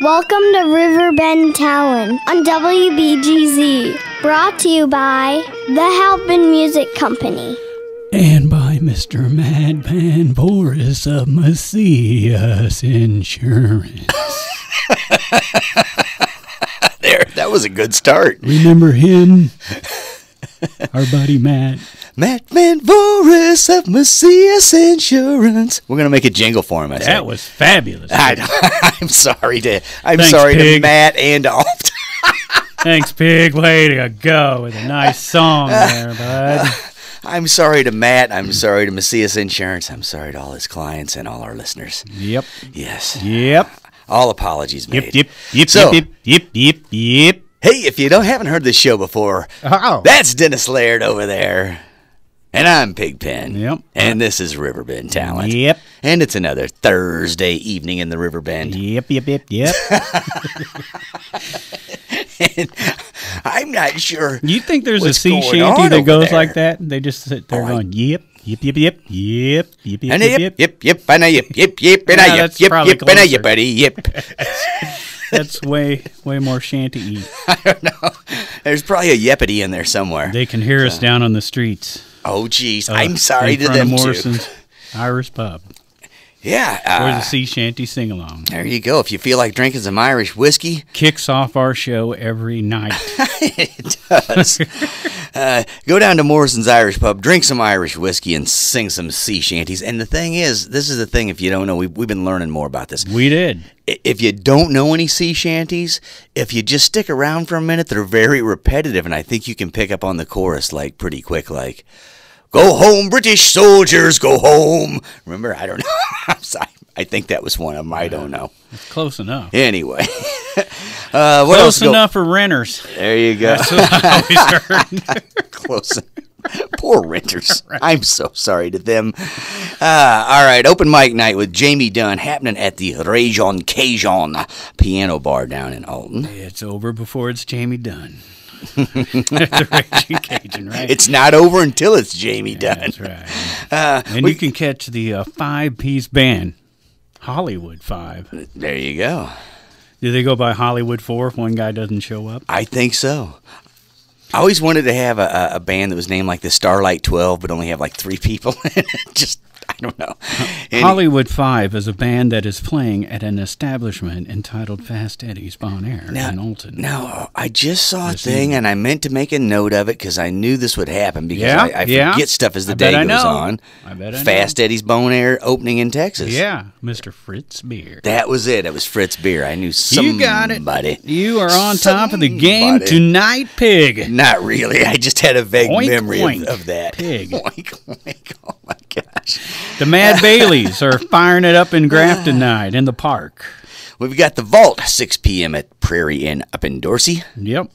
Welcome to Riverbend Talent on WBGZ. Brought to you by the Halpin Music Company. And by Mr. Madman Voorhis of Macias Insurance. There, that was a good start. Remember him? Our buddy Matt. Madman Voorhis of Macias Insurance. We're gonna make a jingle for him. That was fabulous. I'm sorry to Pig. Matt and Alton. Thanks, Pig. Way to go with a nice song there, bud. I'm sorry to Matt. I'm sorry to Macias Insurance. I'm sorry to all his clients and all our listeners. Yep. Yes. Yep. All apologies made. Yep. Hey, if you haven't heard this show before, that's Dennis Laird over there. And I'm Pigpen. Yep. And this is Riverbend Talent. Yep. And it's another Thursday evening in the Riverbend. Yep. And I'm not sure. You think there's a what's sea going shanty on that over goes there. like that? They just sit there going, yep. And a yip, and a yip, and a Yeah, yip, that's yip, probably yip, and a closer. yip, buddy, yip. That's way more shanty-y. I don't know. There's probably a yippity in there somewhere. They can hear us down on the streets. Oh, geez. I'm sorry to in front them, of too. Morrison's Irish Pub. Yeah. Or the sea shanty sing-along. There you go. If you feel like drinking some Irish whiskey. Kicks off our show every night. It does. Go down to Morrison's Irish Pub, drink some Irish whiskey, and sing some sea shanties. And the thing is, this is the thing, if you don't know, we've been learning more about this. We did. If you don't know any sea shanties, if you just stick around for a minute, they're very repetitive, and I think you can pick up on the chorus like pretty quick, like, "Go home, British soldiers, go home." Remember? I don't know. I'm sorry. I think that was one of them. I don't know. It's close enough. Anyway. What Close else enough for renters. There you go. That's what I always heard. Close. Poor renters. I'm so sorry to them. All right, open mic night with Jamie Dunn happening at the Rajon Cajun Piano Bar down in Alton. It's over before it's Jamie Dunn. The Raging Cajun, right? It's not over until it's Jamie Dunn. That's right. And you can catch the five-piece band, Hollywood 5. There you go. Do they go by Hollywood 4 if one guy doesn't show up? I think so. I always wanted to have a band that was named like the Starlight 12, but only have like 3 people in it. Just, I don't know. Hollywood 5 is a band that is playing at an establishment entitled Fast Eddie's Bon Air in Alton. Now, I just saw a thing, and I meant to make a note of it because I knew this would happen because I forget stuff as the day goes on. I bet I know. Fast Eddie's Bon Air opening in Texas. Yeah, Mr. Fritz Beer. That was it. It was Fritz Beer. I knew somebody. You got it. You are on top of the game tonight, Pig. Not really. I just had a vague Oink, memory oink, of that. Pig. Oink, oink. Oh, my gosh. The Mad Baileys are firing it up in Grafton night in the park. We've got the Vault, 6 p.m. at Prairie Inn up in Dorsey. Yep.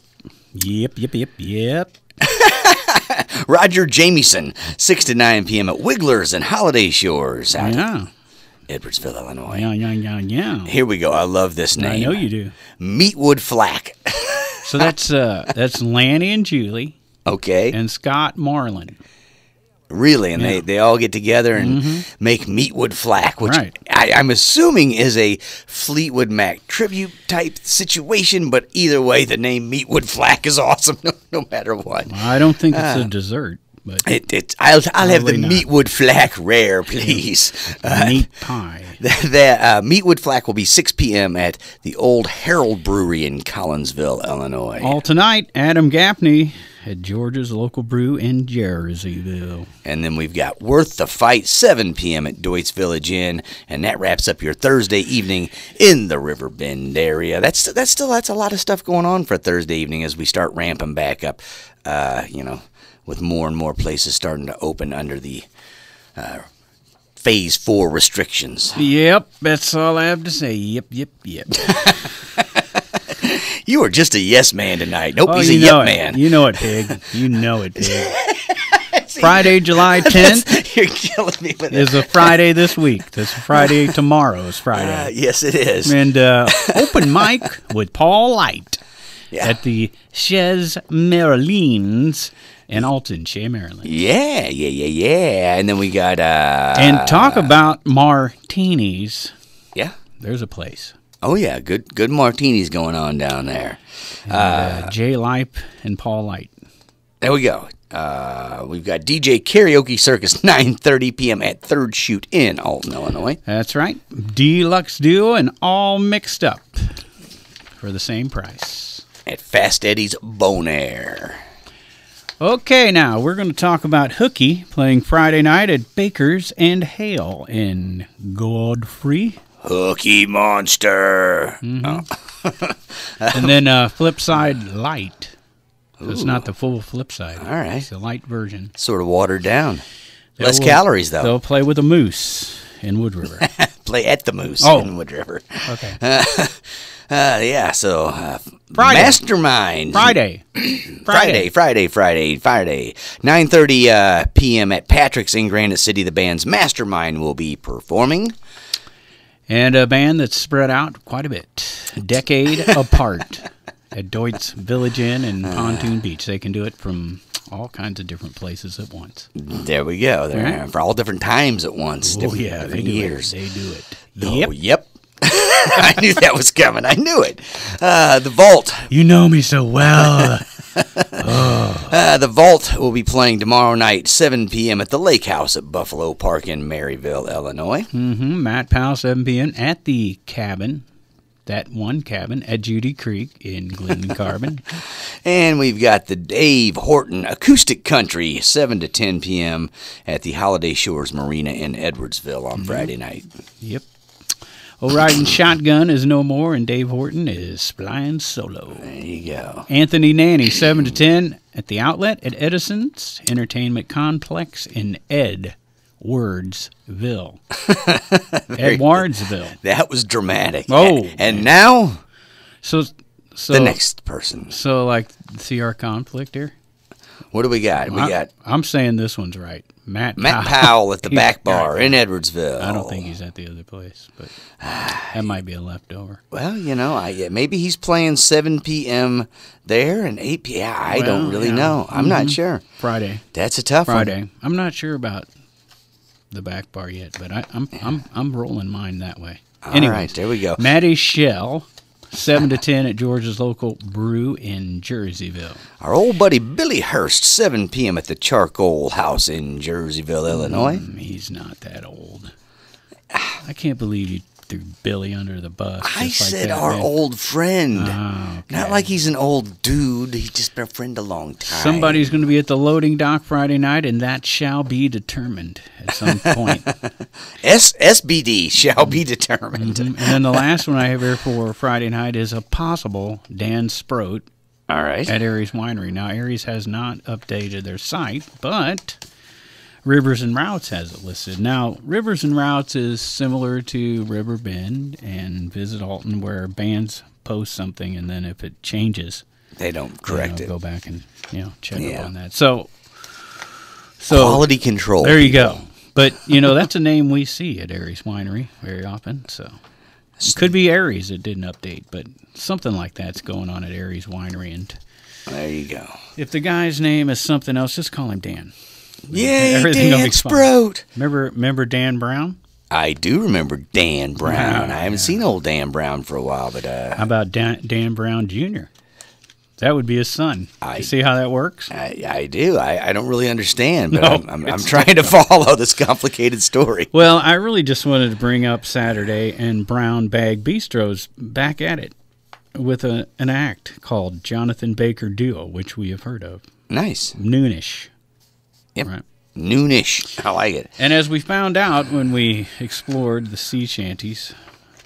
Roger Jamieson, 6 to 9 p.m. at Wigglers and Holiday Shores out in Edwardsville, Illinois. Yeah. Here we go. I love this name. I know you do. Meatwood Flack. So that's Lanny and Julie. Okay. And Scott Marlin. Really, and they all get together and make Meatwood Flack, which I'm assuming is a Fleetwood Mac tribute type situation, but either way, the name Meatwood Flack is awesome no matter what. I don't think it's a dessert. But I'll have the not. Meatwood Flack rare, please. Meat pie. The Meatwood Flack will be 6 p.m. at the Old Herald Brewery in Collinsville, Illinois. All tonight, Adam Gaffney at George's Local Brew in Jerseyville. And then we've got Worth the Fight, 7 p.m. at Doit's Village Inn, and that wraps up your Thursday evening in the Riverbend area. That's a lot of stuff going on for Thursday evening as we start ramping back up, with more and more places starting to open under the Phase 4 restrictions. Yep, that's all I have to say. Yep. You are just a yes man tonight. Nope, he's a yep man. You know it, Pig. You know it, Pig. Friday, July 10th. You're killing me with is a Friday this week. This Friday, tomorrow is Friday. Yes, it is. And open mic with Paul Lite at the Chez Marylin's in Alton, Chez, Maryland. Yeah. And then we got... and talk about martinis. Yeah. There's a place. Oh, yeah. Good martinis going on down there. And, Jay Lipe and Paul Lite. There we go. We've got DJ Karaoke Circus, 9:30 p.m. at Third Chute in Alton, Illinois. That's right. D-Lux Duo and all mixed up for the same price. At Fast Eddie's Bon Air. Okay, now we're going to talk about HOOKiE playing Friday night at Baker's and Hale in Godfrey. HOOKiE Monster. And then Flipside Lite. So it's not the full Flipside. All right. It's the light version. Sort of watered down. Less calories, though. They'll play with a moose in Wood River. Play at the Moose in Wood River. Okay. Yeah, so Friday. Mastermind. Friday. 9:30 p.m. at Patrick's in Granite City. The band's Mastermind will be performing. And a band that's spread out quite a bit. A decade apart at Doit's Village Inn and Pontoon Beach. They can do it from all kinds of different places at once. There we go. They're for all different times at once. Oh, yeah. They do years. They do it. Oh, yep. I knew that was coming. I knew it. The Vault. You know me so well. The Vault will be playing tomorrow night, 7 p.m. at the Lakehouse at Buffalo Park in Maryville, Illinois. Matt Powell, 7 p.m. at the cabin. That one cabin at Judy Creek in Glendon Carbon. And we've got the Dave Horton Acoustic Country, 7 to 10 p.m. at the Holiday Shores Marina in Edwardsville on Friday night. Yep. Riding Shotgun is no more, and Dave Horton is flying solo. There you go. Anthony Nanney, 7 to 10 at the Outlet at Edisons Entertainment Complex in Edwardsville. Edwardsville. That was dramatic. Oh. And now, So the next person. So, like, see our conflict here? What do we got? I'm saying this one's right. Matt Powell at the Back Bar in Edwardsville. I don't think he's at the other place, but that might be a leftover. Well, maybe he's playing 7 p.m. there and 8 p.m. I don't really know. I'm not sure. Friday. That's a tough one. I'm not sure about the Back Bar yet, but I'm rolling mine that way. All right, there we go. Maddie Shell, 7 to 10 at George's local brew in Jerseyville. Our old buddy Billy Hurst, 7 p.m. at the Charcoal House in Jerseyville, Illinois. He's not that old. I can't believe you threw Billy under the bus. I said our old friend. Oh, okay. Not like he's an old dude. He's just been a friend a long time. Somebody's going to be at the loading dock Friday night, and that shall be determined at some point. SBD shall be determined. And then the last one I have here for Friday night is a possible Dan Sproat. All right. At Aries Winery. Now, Aries has not updated their site, but Rivers and Routes has it listed. Now, Rivers and Routes is similar to Riverbend and Visit Alton, where bands post something, and then if it changes, they don't correct it. Go back and check up on that. So quality control. There you go. But that's a name we see at Aries Winery very often. So it could be Aries that didn't update, but something like that's going on at Aries Winery. And there you go. If the guy's name is something else, just call him Dan. Yay, Dan Sproat. Remember Dan Brown? I do remember Dan Brown. I haven't seen old Dan Brown for a while, but how about Dan Brown Jr.? That would be his son. You see how that works? I do. I don't really understand, but I'm trying to follow this complicated story. Well, I really just wanted to bring up Saturday, and Brown Bag Bistro's back at it with an act called Jonathan Baker Duo, which we have heard of. Nice. Noonish. Yep. Right. Noonish. I like it. And as we found out when we explored the sea shanties,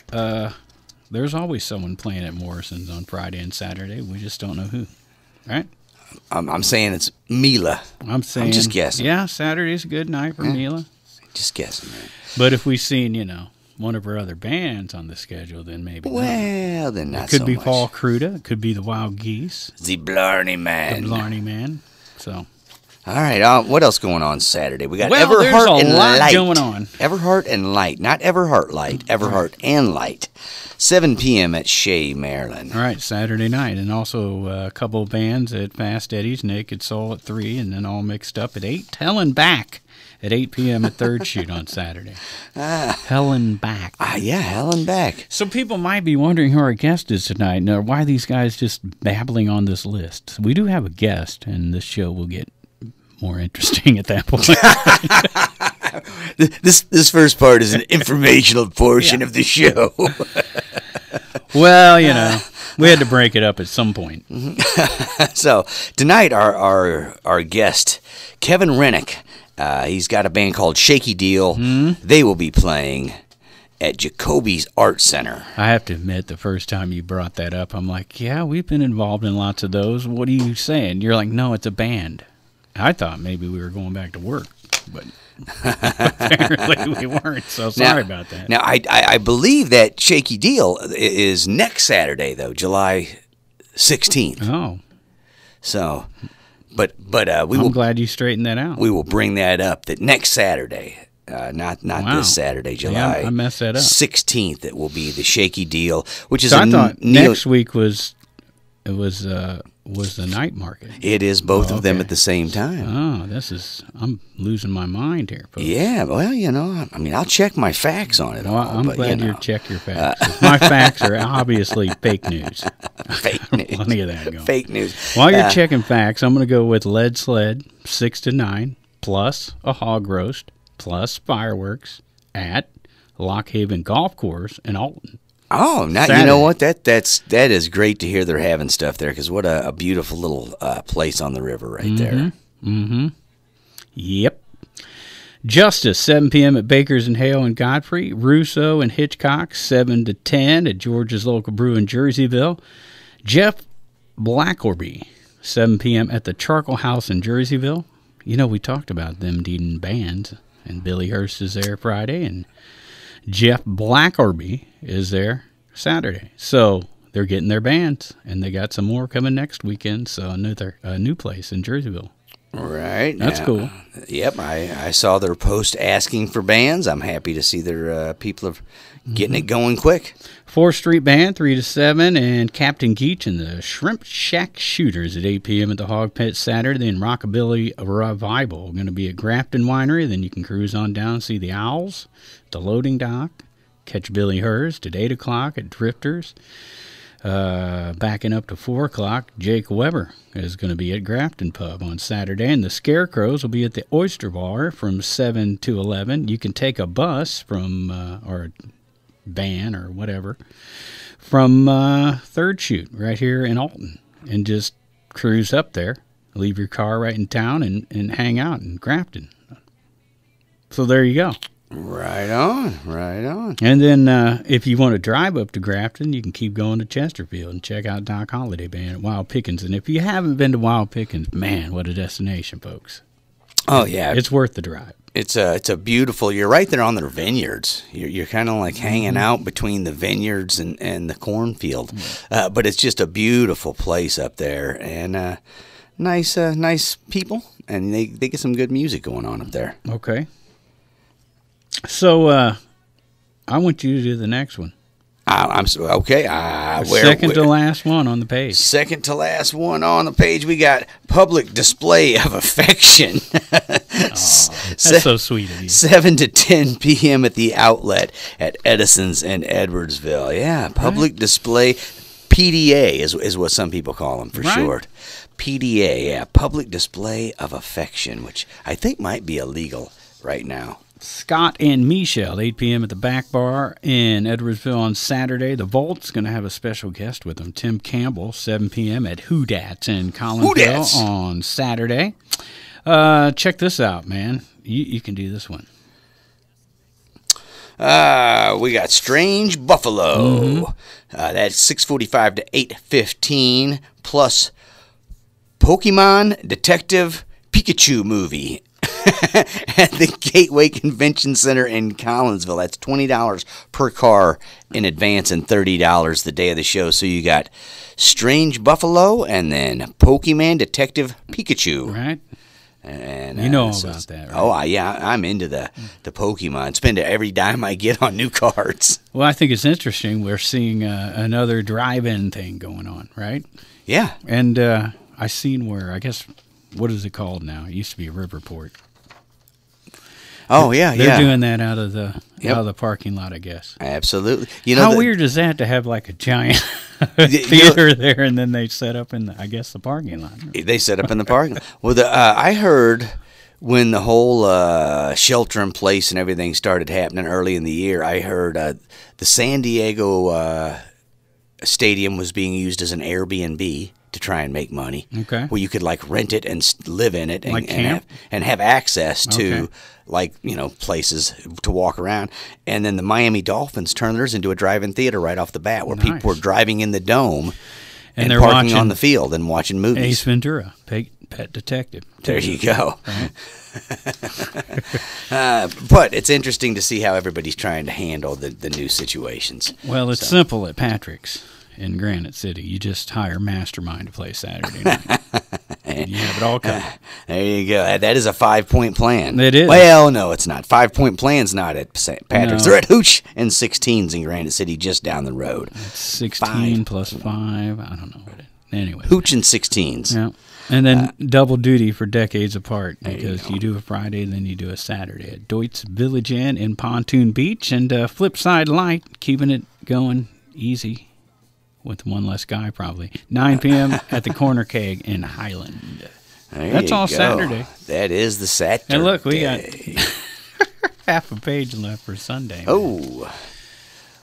there's always someone playing at Morrison's on Friday and Saturday. We just don't know who. Right? I'm saying it's Mila. I'm just guessing. Yeah, Saturday's a good night for Mila. Just guessing, man. But if we've seen, one of our other bands on the schedule, then maybe well, then not it could so be much. Paul Cruda. It could be the Wild Geese. The Blarney Man. The Blarney Man. So... All right, what else going on Saturday? We got there's Everhart a and lot Lite. going on. Everhart and Lite, not Everhart Lite, Everhart and Lite. 7 p.m. at Chez, Maryland. All right, Saturday night. And also a couple of bands at Fast Eddie's, Naked Soul at 3, and then all mixed up at 8. Hell and Back at 8 p.m. at Third Shoot on Saturday. Helen back. Yeah, Helen back. So people might be wondering who our guest is tonight. Now, why are these guys just babbling on this list? We do have a guest, and this show will get more interesting at that point. This first part is an informational portion of the show. Well, you know, we had to break it up at some point. So tonight, our guest, Kevin Renick, he's got a band called Shakey Deal. They will be playing at Jacoby's Art Center. I have to admit, the first time you brought that up, I'm like, yeah, we've been involved in lots of those. What are you saying? You're like, no, it's a band. I thought maybe we were going back to work, but apparently we weren't, so sorry about that. Now, I believe that Shakey Deal is next Saturday, though, July 16th. Oh. So, but I'm glad you straightened that out. We will bring that up, that next Saturday, not this Saturday, July I messed that up. 16th, it will be the Shakey Deal, which is I thought next week was the night market. It is both of them at the same time. Oh, I'm losing my mind here, folks. Yeah, well, you know, I mean, I'll check my facts on it. Well, I'm glad you check your facts. My facts are obviously fake news. Fake news. Plenty of that going. Fake news. While you're checking facts, I'm going to go with Lead Sled 6 to 9 plus a hog roast plus fireworks at Lock Haven Golf Course in Alton. Oh, now Saturday. You know what? That is great to hear they're having stuff there, because what a beautiful little place on the river right there. Mm-hmm. Yep. Justice, 7 p.m. at Baker's and Hale and Godfrey. Russo and Hitchcock, 7 to 10 at George's Local Brew in Jerseyville. Jeff Blackorby, 7 p.m. at the Charcoal House in Jerseyville. You know, we talked about them needing bands, and Billy Hurst is there Friday, and Jeff Blackorby is there Saturday. So they're getting their bands, and they got some more coming next weekend. So a new place in Jerseyville. Right. That's cool. Yep, I saw their post asking for bands. I'm happy to see their people are getting it going quick. 4th Street Band, 3 to 7, and Captain Geach and the Shrimp Shack Shooters at 8 p.m. at the Hog Pit Saturday. Then Rockabilly Revival going to be at Grafton Winery. Then you can cruise on down and see the Owls, the Loading Dock, catch Billy Hurst at 8 o'clock at Drifters. Backing up to 4 o'clock, Jake Weber is going to be at Grafton Pub on Saturday, and the Scarecrows will be at the Oyster Bar from 7 to 11. You can take a bus from, or a van or whatever, from Third Shoot right here in Alton, and just cruise up there, leave your car right in town, and hang out in Grafton. So there you go. Right on, right on. And then if you want to drive up to Grafton, you can keep going to Chesterfield and check out Doc Holliday Band at Wild Pickens. And if you haven't been to Wild Pickens, man, what a destination, folks. Oh, yeah. It's worth the drive. It's a beautiful, you're right there on their vineyards. You're kind of like hanging out between the vineyards and the cornfield. But it's just a beautiful place up there, and nice people, and they get some good music going on up there. Okay. So, I want you to do the next one. Okay. Second to last one on the page. Second to last one on the page. We got Public Display of Affection. That's so sweet of you. 7 to 10 p.m. at the Outlet at Edisons in Edwardsville. Yeah, Public Display. PDA is what some people call them for short. PDA, yeah, Public Display of Affection, which I think might be illegal right now. Scott and Michelle, 8 p.m. at the Back Bar in Edwardsville on Saturday. The Vault's going to have a special guest with them, Tim Campbell, 7 p.m. at Hoodats in Collinsville on Saturday. Check this out, man. You can do this one. We got Strange Buffalo. That's 6:45 to 8:15, plus Pokemon Detective Pikachu movie at the Gateway Convention Center in Collinsville. That's $20 per car in advance and $30 the day of the show. So you got Strange Buffalo and then Pokemon Detective Pikachu. Right. And, you know all about that, right? Oh, yeah, I'm into the Pokemon. Spend every dime I get on new cards. Well, I think it's interesting. We're seeing another drive-in thing going on, right? Yeah. And I seen where, I guess, what is it called now? It used to be a Riverport. Oh, yeah, They're doing that out of the parking lot, I guess. Absolutely. How weird is that to have like a giant theater there, and then they set up in, the parking lot? They set up in the parking lot. Well, I heard when the whole shelter in place and everything started happening early in the year, I heard the San Diego stadium was being used as an Airbnb to try and make money. Okay. Where you could like rent it and live in it and have access to places to walk around. And then the Miami Dolphins turned theirs into a drive-in theater right off the bat, where people were driving in the dome and they're parking on the field and watching movies. Ace Ventura, Pet Detective. There you go. Right. But it's interesting to see how everybody's trying to handle the new situations. Well, it's simple at Patrick's in Granite City. You just hire Mastermind to play Saturday night. And you have it all covered. There you go. That is a 5-point plan. It is. Well, no, it's not. 5-point plan's not at St. Patrick's. No. They're at HOOKiE and 16s in Granite City, just down the road. It's 16 plus 5. I don't know what it is. Anyway. HOOKiE and 16s. Yeah. And then double duty for decades apart, because you do a Friday, then you do a Saturday at Doit's Village Inn in Pontoon Beach, and Flipside Lite, keeping it going easy with one less guy probably. 9 p.m. at the Corner Keg in Highland. That's all Saturday. That is the Saturday. And look, we got half a page left for Sunday. Oh.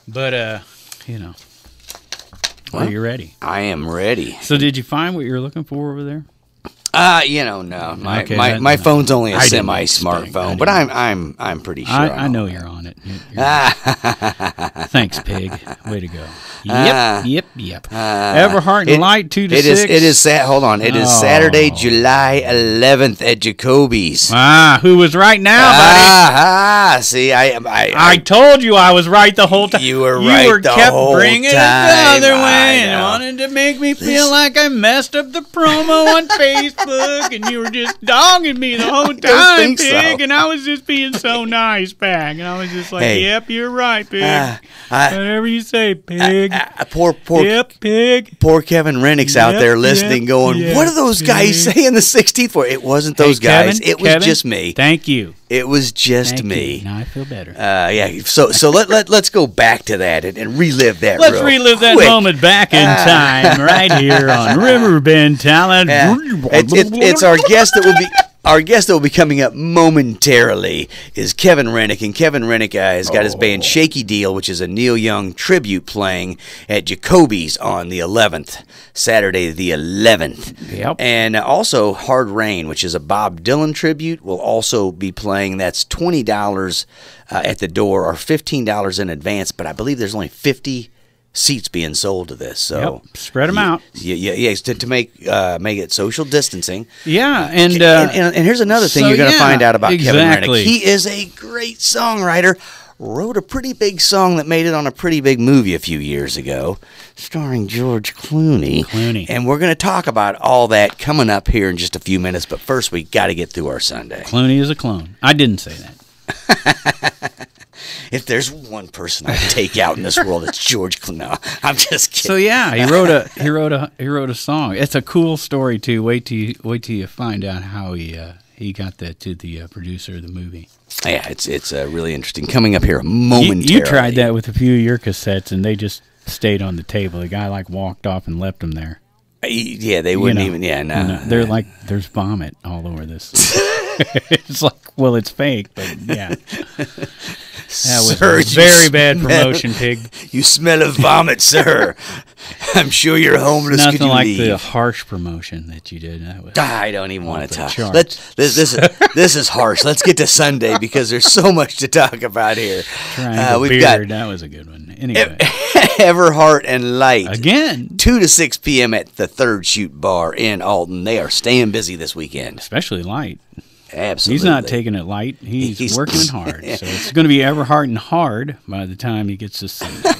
But, are you ready? I am ready. So did you find what you were looking for over there? No. My phone's only a semi-smartphone, but I'm pretty sure. I know you're on it. Thanks, Pig. Way to go. Yep. Everhart and Lite 2 to 6. It is hold on. It is Saturday, July 11th at Jacoby's. Who was right now, buddy? See, I told you I was right the whole time. You were right the whole time. Bringing it the other way and wanted to make me feel like I messed up the promo on Facebook, and you were just dogging me the whole time, Pig, and I was just being so nice back, and I was just like, yep, you're right, Pig. Whatever you say, Pig. Poor Pig. Poor Kevin Renick's out there listening, going, what are those guys saying the 16th for? It wasn't those guys. It was just me. Thank you. It was just me. Now I feel better. So let's go back to that and relive that. Let's relive that moment back in time, right here on Riverbend Talent. It's our guest that will be. Our guest that will be coming up momentarily is Kevin Renick, and Kevin Renick has got his band Shakey Deal, which is a Neil Young tribute, playing at Jacoby's on the 11th, Saturday the 11th. Yep. And also Hard Rain, which is a Bob Dylan tribute, will also be playing. That's $20 at the door, or $15 in advance, but I believe there's only 50 seats being sold to this, so spread them out. Yeah, to make it social distancing. Yeah, and here's another thing you're going to find out about Kevin Renick. He is a great songwriter. Wrote a pretty big song that made it on a pretty big movie a few years ago, starring George Clooney. And we're going to talk about all that coming up here in just a few minutes. But first, we got to get through our Sunday. Clooney is a clone. I didn't say that. If there's one person I'd take out in this world, it's George Clooney. No, I'm just kidding. So yeah, he wrote a song. It's a cool story too. Wait till you find out how he got that to the producer of the movie. Yeah, it's really interesting. Coming up here momentarily. You tried that with a few of your cassettes, and they just stayed on the table. The guy walked off and left them there. Yeah, they wouldn't even. Yeah, no. They're like, there's vomit all over this. It's like, well, it's fake, but yeah. That was a very bad promotion, Pig. You smell of vomit, sir. I'm sure you're homeless. Nothing like the harsh promotion that you did. That was I don't even want to talk. This is harsh. Let's get to Sunday, because there's so much to talk about here. We've got that was a good one. Anyway, Everhart and Lite again, 2 to 6 p.m. at the Third Shoot Bar in Alton. They are staying busy this weekend, especially Lite. Absolutely. He's not taking it light. He's working hard. So it's going to be Everhart and hard by the time he gets to Sunday.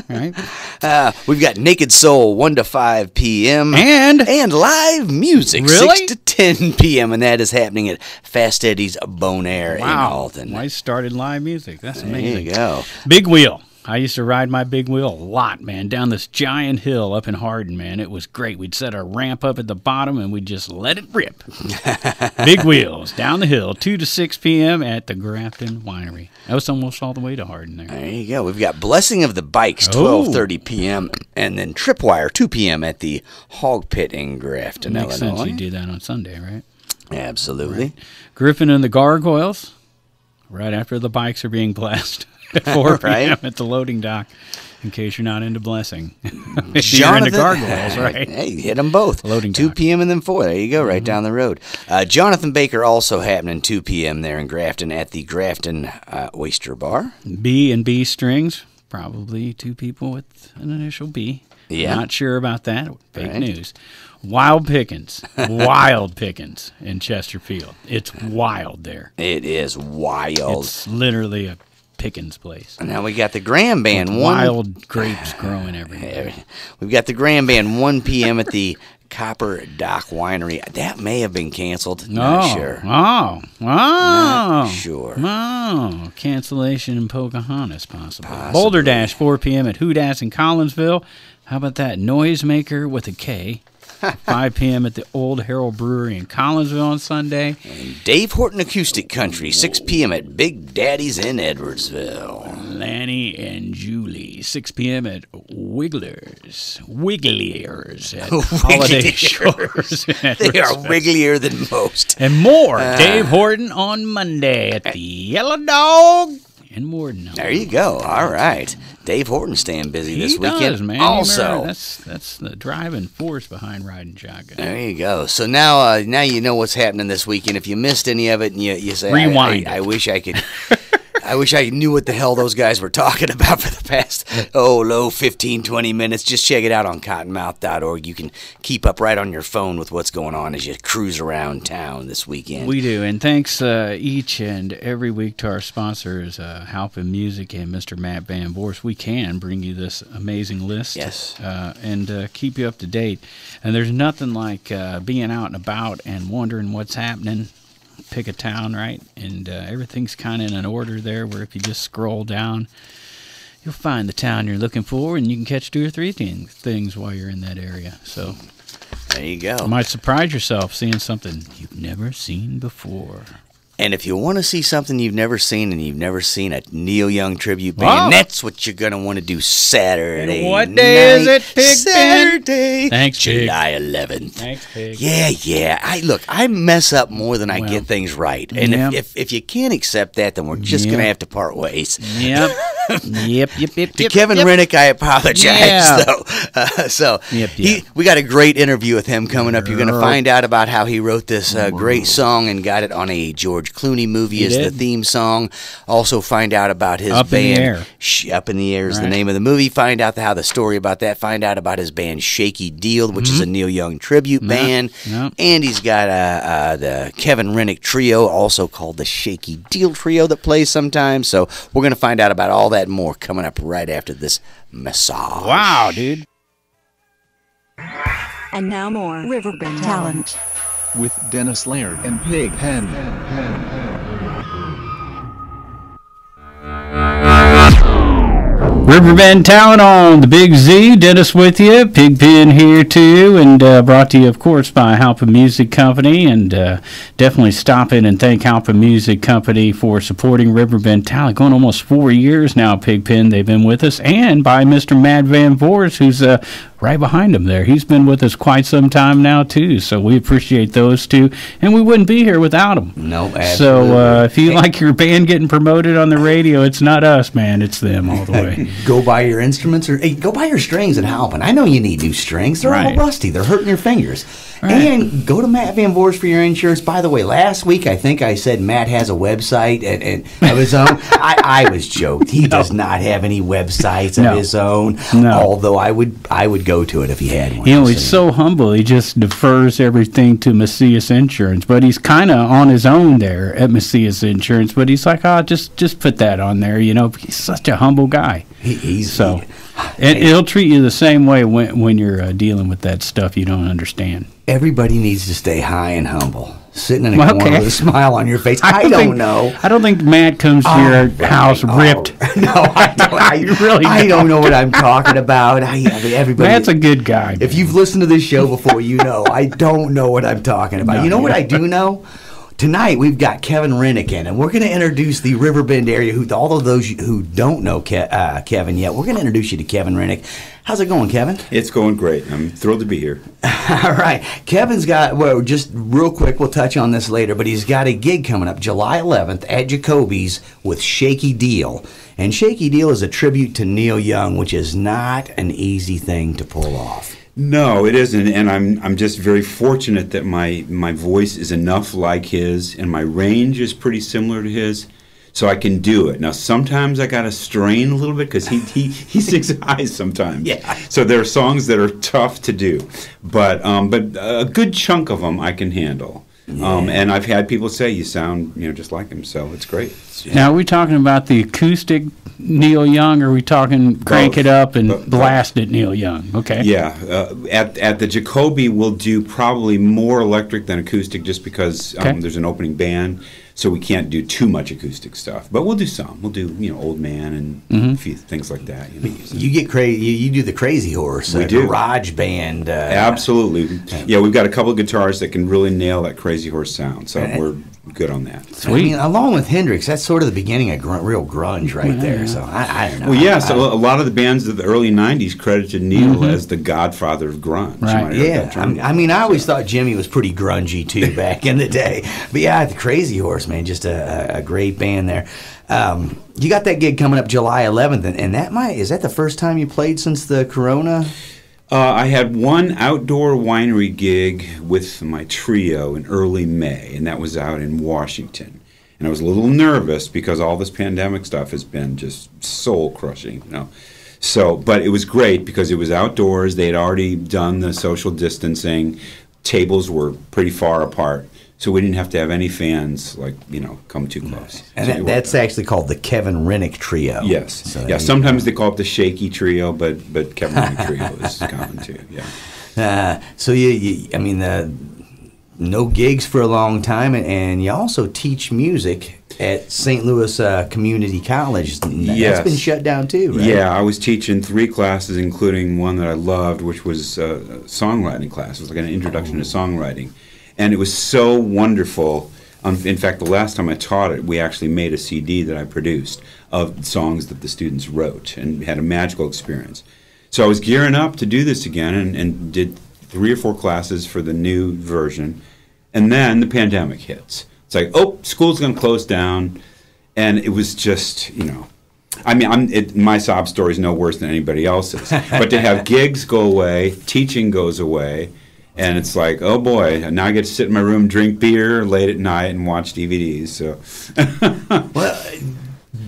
Right? We've got Naked Soul 1 to 5 p.m. And live music 6 to 10 p.m. And that is happening at Fast Eddie's Bon Air in Alton. Why started live music? That's amazing. There you go. Big Wheel. I used to ride my big wheel a lot, man, down this giant hill up in Horton, man. It was great. We'd set our ramp up at the bottom, and we'd just let it rip. Big wheels down the hill, 2 to 6 p.m. at the Grafton Winery. That was almost all the way to Horton there. There you go. We've got Blessing of the Bikes, 12:30 p.m., and then Tripwire, 2 p.m. at the Hog Pit in Grafton, Makes Illinois. sense you do that on Sunday, right? Absolutely. Right. Griffin and the Gargoyles, right after the bikes are being blessed at 4 p.m. at the loading dock, in case you're not into blessing. You're into Gargoyles, right? Hey, hit them both. Loading 2 dock. p.m. and then 4. There you go, right down the road. Jonathan Baker also happening 2 p.m. there in Grafton at the Grafton Oyster Bar. B&B Strings, probably 2 people with an initial B. Yeah. Not sure about that. Fake Right. news. Wild Pickens in Chesterfield. It's wild there. It is wild. It's literally a Pickens place. And now we got the Grand Band. With wild grapes growing everywhere. We've got the Grand Band 1 p.m. at the Copper Dock Winery. That may have been canceled. Not sure. Not sure. Oh, cancellation in Pocahontas, possibly. Boulder Dash, 4 p.m. at Hoodas in Collinsville. How about that? Noisemaker with a K. 5 p.m. at the Old Harold Brewery in Collinsville on Sunday. And Dave Horton Acoustic Country, 6 p.m. at Big Daddy's in Edwardsville. Lanny and Julie, 6 p.m. at Wigglers at Holiday Shores. They are wigglier than most. And more. Dave Horton on Monday at the Yellow Dog in Morden. There you go. All right. Dave Horton staying busy this weekend. Does, man. Also, that's the driving force behind riding shotgun. there you go. So now you know what's happening this weekend. If you missed any of it and you say, Rewind I wish I could. I wish I knew what the hell those guys were talking about for the past, 15, 20 minutes. Just check it out on cottonmouth.org. You can keep up right on your phone with what's going on as you cruise around town this weekend. We do, and thanks each and every week to our sponsors, Halpin Music and Mr. Matt Van Voorhis. We can bring you this amazing list, Yes. and keep you up to date. And there's nothing like being out and about and wondering what's happening. Pick a town, right? And everything's kind of in an order there, where if you just scroll down, you'll find the town you're looking for, and you can catch 2 or 3 things while you're in that area. So There you go. you might surprise yourself seeing something you've never seen before. And if you want to see something you've never seen and you've never seen a Neil Young tribute band, that's what you're going to want to do Saturday. And what day is it, Pig Saturday. Thanks, Pig. July 11th. Thanks, Pig. Yeah. I mess up more than I get things right. And Yep. if you can't accept that, then we're just going to have to part ways. Yep. Yep. To Kevin Renick, I apologize, Yeah. though. Yep. We got a great interview with him coming up. You're going to find out about how he wrote this great song and got it on a George Clooney movie as the theme song. Also find out about his Up in band. the Air. Up in the Air is the name of the movie. Find out how the story about that. Find out about his band Shakey Deal, which is a Neil Young tribute band. Yep. And he's got the Kevin Renick Trio, also called the Shakey Deal Trio, that plays sometimes. So we're going to find out about all that and more coming up right after this massage. Wow, dude. And now more Riverbend Talent with Dennis Laird and Pig Pen. Riverbend Talent on the Big Z. Dennis with you. Pigpen here too, and brought to you, of course, by Halpin Music Company. And definitely stop in and thank Halpin Music Company for supporting Riverbend Talent. Going almost 4 years now, Pigpen. They've been with us, and by Mr. Matt Van Voorhis, who's right behind him there. He's been with us quite some time now too. So we appreciate those two, and we wouldn't be here without them. No, absolutely. So if you like your band getting promoted on the radio, it's not us, man. It's them all the way. Go buy your instruments, or hey, go buy your strings at Halpin. I know you need new strings. They're all Right. rusty. They're hurting your fingers. Right. And go to Matt Van Voorhis for your insurance. By the way, last week I think I said Matt has a website and of his own. I was joked. He does not have any websites of his own. No. Although I would go to it if he had one. You know, he's so humble. He just defers everything to Macias Insurance. But he's kind of on his own there at Macias Insurance. But he's like, just put that on there. You know, he's such a humble guy. And he'll treat you the same way when you're dealing with that stuff you don't understand. Everybody needs to stay high and humble. sitting in a corner with a smile on your face. I don't know. I don't think Matt comes to your house ripped. No, I don't. I don't know what I'm talking about. Everybody, Matt's a good guy. If you've listened to this show before, you know I don't know what I'm talking about. No, you know what I do know? Tonight we've got Kevin Renick in, and we're going to introduce the Riverbend area. All of those who don't know Kevin yet, we're going to introduce you to Kevin Renick. How's it going, Kevin? It's going great. I'm thrilled to be here. All right. Kevin's got, well, just real quick, we'll touch on this later, but he's got a gig coming up July 11th at Jacoby's with Shakey Deal. And Shakey Deal is a tribute to Neil Young, which is not an easy thing to pull off. No, it isn't, and I'm just very fortunate that my voice is enough like his, and my range is pretty similar to his, so I can do it. Now, sometimes I got to strain a little bit because he sings high sometimes. Yeah. So there are songs that are tough to do, but a good chunk of them I can handle. Yeah. And I've had people say you sound just like him, so it's great. Now, are we talking about the acoustic Neil Young, or are we talking crank it up and blast it Neil Young? Okay. Yeah. At the Jacoby, we'll do probably more electric than acoustic just because there's an opening band, so we can't do too much acoustic stuff. But we'll do some. We'll do, Old Man and a few things like that. You get crazy. You do the Crazy Horse. We do. Garage band. Absolutely. Yeah, we've got a couple of guitars that can really nail that Crazy Horse sound, so we're good on that. Sweet. I mean, along with Hendrix, that's sort of the beginning of real grunge right there. So I don't know. Well, yeah, so a lot of the bands of the early 90s credited Neil as the godfather of grunge. Right. Yeah. I always thought Jimmy was pretty grungy, too, back in the day. But yeah, the Crazy Horse, man, just a great band there. You got that gig coming up July 11th, and is that the first time you played since the Corona? I had one outdoor winery gig with my trio in early May, and that was out in Washington. And I was a little nervous because all this pandemic stuff has been just soul-crushing, So, but it was great because it was outdoors. They had already done the social distancing. Tables were pretty far apart. So we didn't have to have any fans, come too close. And so that's actually called the Kevin Renick Trio. Yes. So sometimes they call it the Shakey Trio, but Kevin Renick Trio is common too. Yeah. So no gigs for a long time, and you also teach music at St. Louis Community College. Yes. That's been shut down too, right? Yeah, I was teaching 3 classes, including one that I loved, which was a songwriting class. It was like an introduction to songwriting. And it was so wonderful. In fact, the last time I taught it, we actually made a CD that I produced of songs that the students wrote and had a magical experience. So I was gearing up to do this again and did 3 or 4 classes for the new version. And then the pandemic hits. It's like, school's going to close down. And it was just, my sob story is no worse than anybody else's. But to have gigs go away, teaching goes away, and it's like, oh boy, now I get to sit in my room, drink beer late at night, and watch DVDs. So, well,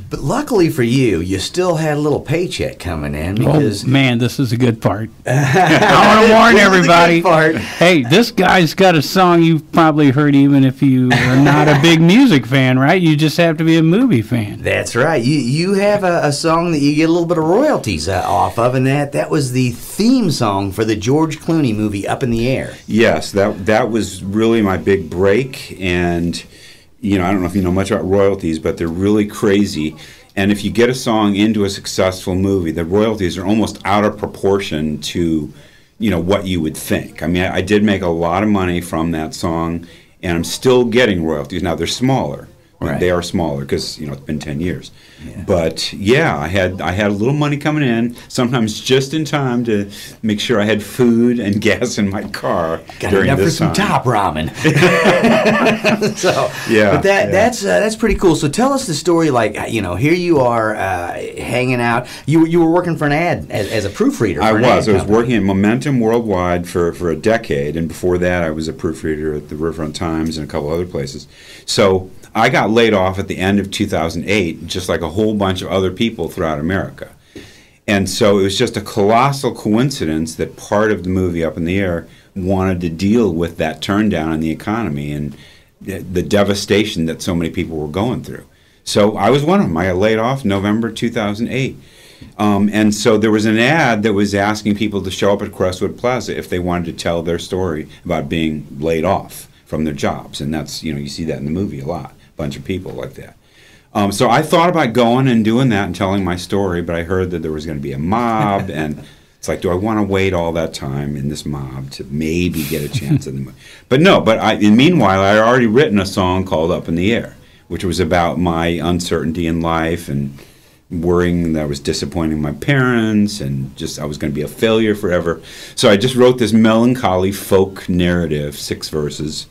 but luckily for you, you still had a little paycheck coming in. Because man, this is a good part. I want to warn everybody. Hey, this guy's got a song you've probably heard, even if you are not a big music fan, right? You just have to be a movie fan. That's right. You have a song that you get a little bit of royalties off of, and that was the theme song for the George Clooney movie Up in the Air. Yes, that was really my big break, and I don't know if you know much about royalties, but they're really crazy. And if you get a song into a successful movie, the royalties are almost out of proportion to, what you would think. I mean, I did make a lot of money from that song, and I'm still getting royalties. Now, they're smaller. Right. They are smaller because, it's been 10 years. Yeah. But, yeah, I had a little money coming in, sometimes just in time to make sure I had food and gas in my car during this time. Got enough for some top ramen. But yeah. That's pretty cool. So tell us the story, here you are hanging out. You were working for an ad as a proofreader. I was working at Momentum Worldwide for a decade, and before that I was a proofreader at the Riverfront Times and a couple other places. So I got laid off at the end of 2008, just like a whole bunch of other people throughout America. And so it was just a colossal coincidence that part of the movie Up in the Air wanted to deal with that turndown in the economy and the devastation that so many people were going through. So I was one of them. I got laid off November 2008. And so there was an ad that was asking people to show up at Crestwood Plaza if they wanted to tell their story about being laid off from their jobs, and that's, you see that in the movie a lot, a bunch of people like that. So I thought about going and doing that and telling my story, but I heard that there was going to be a mob, and it's like, do I want to wait all that time in this mob to maybe get a chance in the movie? But no, meanwhile, I had already written a song called Up in the Air, which was about my uncertainty in life and worrying that I was disappointing my parents and just I was going to be a failure forever. So I just wrote this melancholy folk narrative, 6 verses,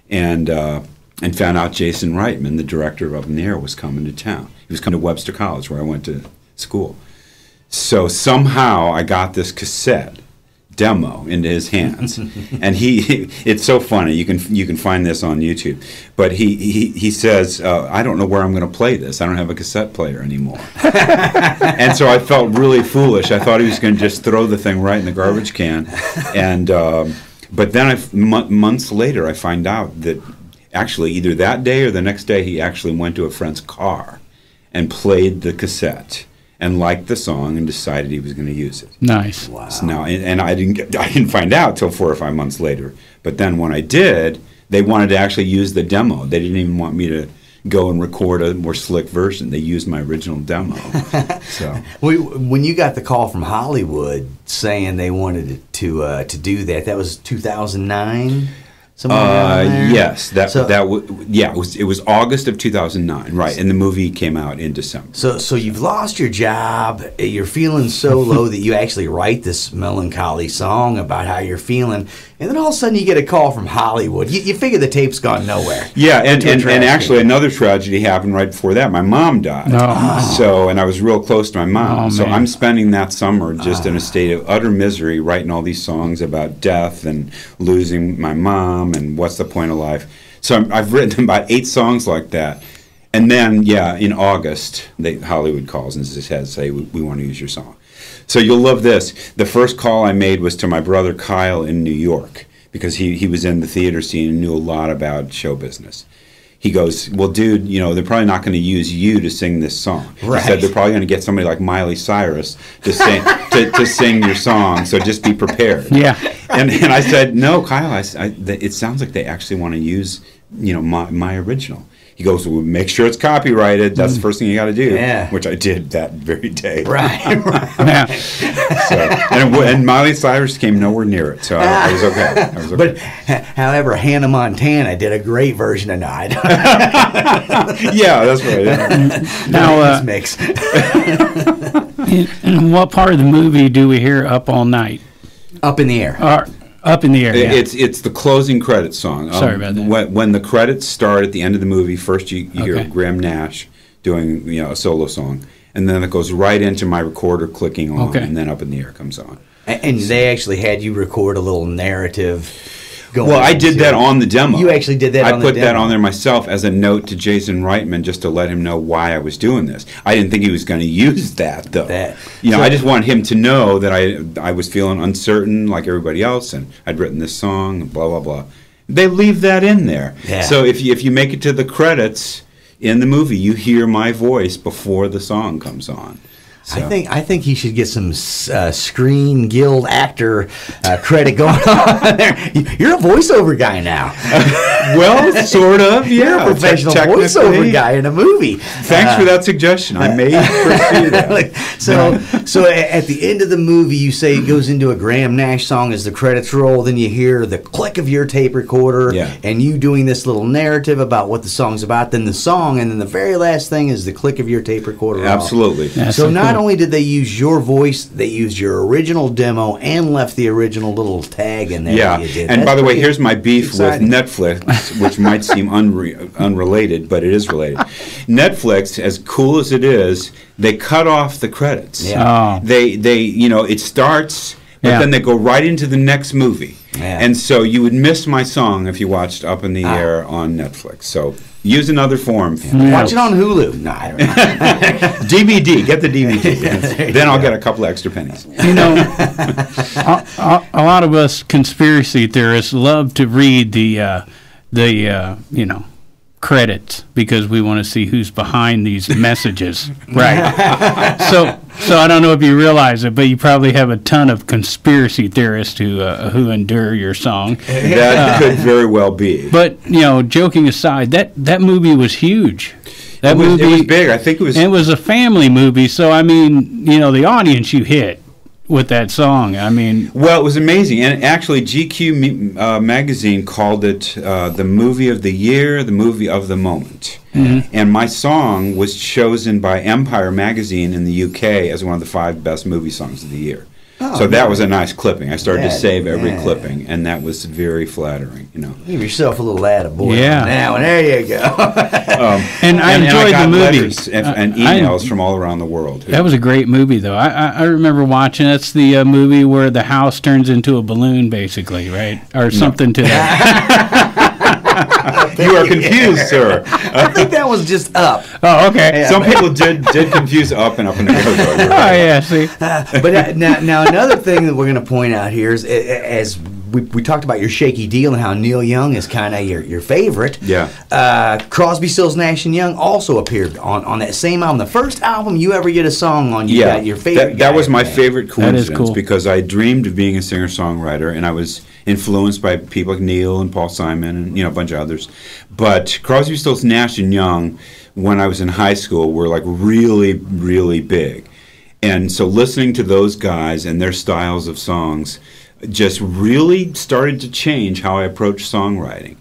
and found out Jason Reitman, the director of Up in the Air, was coming to town. He was coming to Webster College, where I went to school. So somehow I got this cassette demo into his hands, and it's so funny. You can find this on YouTube, but he says, I don't know where I'm going to play this. I don't have a cassette player anymore. And so I felt really foolish. I thought he was going to just throw the thing right in the garbage can, and but then months later I find out that actually either that day or the next day he actually went to a friend's car and played the cassette and liked the song and decided he was going to use it. Nice. Wow. So now, and I didn't find out till 4 or 5 months later. But then when I did, they wanted to actually use the demo. They didn't even want me to go and record a more slick version. They used my original demo. So when you got the call from Hollywood saying they wanted to do that, that was 2009. Yes, it was August of 2009, right? And the movie came out in December. So you've lost your job. You're feeling so low that you actually write this melancholy song about how you're feeling, and then all of a sudden you get a call from Hollywood. You figure the tape's gone nowhere. Yeah, and actually another tragedy happened right before that. My mom died. Oh. And I was real close to my mom. So I'm spending that summer just in a state of utter misery, writing all these songs about death and losing my mom and what's the point of life. So I've written about 8 songs like that. And then, in August, Hollywood calls and says, "Hey, we want to use your song." So you'll love this. The first call I made was to my brother Kyle in New York, because he was in the theater scene and knew a lot about show business. He goes, "Well, dude, they're probably not going to use you to sing this song." Right. He said they're probably going to get somebody like Miley Cyrus to sing to sing your song, so just be prepared. Yeah. And I said, "No, Kyle, it sounds like they actually want to use my original." He goes, "Well, make sure it's copyrighted. That's the first thing you got to do." Yeah. Which I did that very day. Right. Yeah. So, and Miley Cyrus came nowhere near it, so I was okay. But, however, Hannah Montana did a great version of Night. Yeah, that's right. Now, mix. In what part of the movie do we hear "Up All Night"? Up in the Air. Up in the Air. Yeah. It's the closing credits song. Sorry about that. When the credits start at the end of the movie, first you hear Graham Nash doing a solo song, and then it goes right into my recorder clicking on, and then Up in the Air comes on. And they actually had you record a little narrative. Well, I did that on the demo. You actually did that on the demo. I put that on there myself as a note to Jason Reitman, just to let him know why I was doing this. I didn't think he was going to use that, though. I just wanted him to know that I was feeling uncertain like everybody else, and I'd written this song, and blah, blah, blah. They leave that in there. Yeah. So if you make it to the credits in the movie, you hear my voice before the song comes on. So. I think he should get some Screen Guild actor credit going on there. You're a voiceover guy now. Well, sort of, yeah. You're a professional voiceover guy in a movie. Thanks for that suggestion. I may pursue that. So at the end of the movie, you say it goes into a Graham Nash song as the credits roll. Then you hear the click of your tape recorder, and you doing this little narrative about what the song's about. Then the song, and then the very last thing is the click of your tape recorder. Absolutely. So not only did they use your voice, they used your original demo and left the original little tag in there. Yeah, that you did. And by the way, here's my beef with Netflix, which might seem unrelated, but it is related. Netflix, as cool as it is, they cut off the credits. Yeah. They it starts, but then they go right into the next movie. Yeah. And so you would miss my song if you watched Up in the Air on Netflix. So use another form. Watch it on Hulu. No, I don't know. DVD. Get the DVD. Then I'll get a couple of extra pennies. A lot of credits because we want to see who's behind these messages. Right. So I don't know if you realize it, but you probably have a ton of conspiracy theorists who endure your song. That could very well be. But, joking aside, that movie was huge. It was big. I think it was. It was a family movie, so I mean, the audience you hit with that song. I mean, well, it was amazing, and actually, GQ magazine called it the movie of the year, the movie of the moment. Mm-hmm. And my song was chosen by Empire magazine in the UK as one of the 5 best movie songs of the year. Oh, so that was a nice clipping. I started to save every clipping, and that was very flattering. Give yourself a little attaboy. Yeah. Now, and there you go. And I enjoyed the movie. Letters and emails from all around the world. That was a great movie, though. I remember watching. That's the movie where the house turns into a balloon, basically, right? Or something to that. You are confused, sir. I think that was just Up. Oh, okay. Yeah. Some people did confuse Up and Up and Go. Oh, yeah, see. But now another thing that we're going to point out here is, as we talked about your Shakey deal and how Neil Young is kind of your favorite. Yeah. Crosby, Stills, Nash & Young also appeared on that same album. The first album you ever get a song on, you got your favorite. That was my favorite coincidence. That is cool. Because I dreamed of being a singer-songwriter, and I was influenced by people like Neil and Paul Simon and a bunch of others. But Crosby, Stills, Nash & Young, when I was in high school, were like really, really big. And so listening to those guys and their styles of songs just really started to change how I approach songwriting.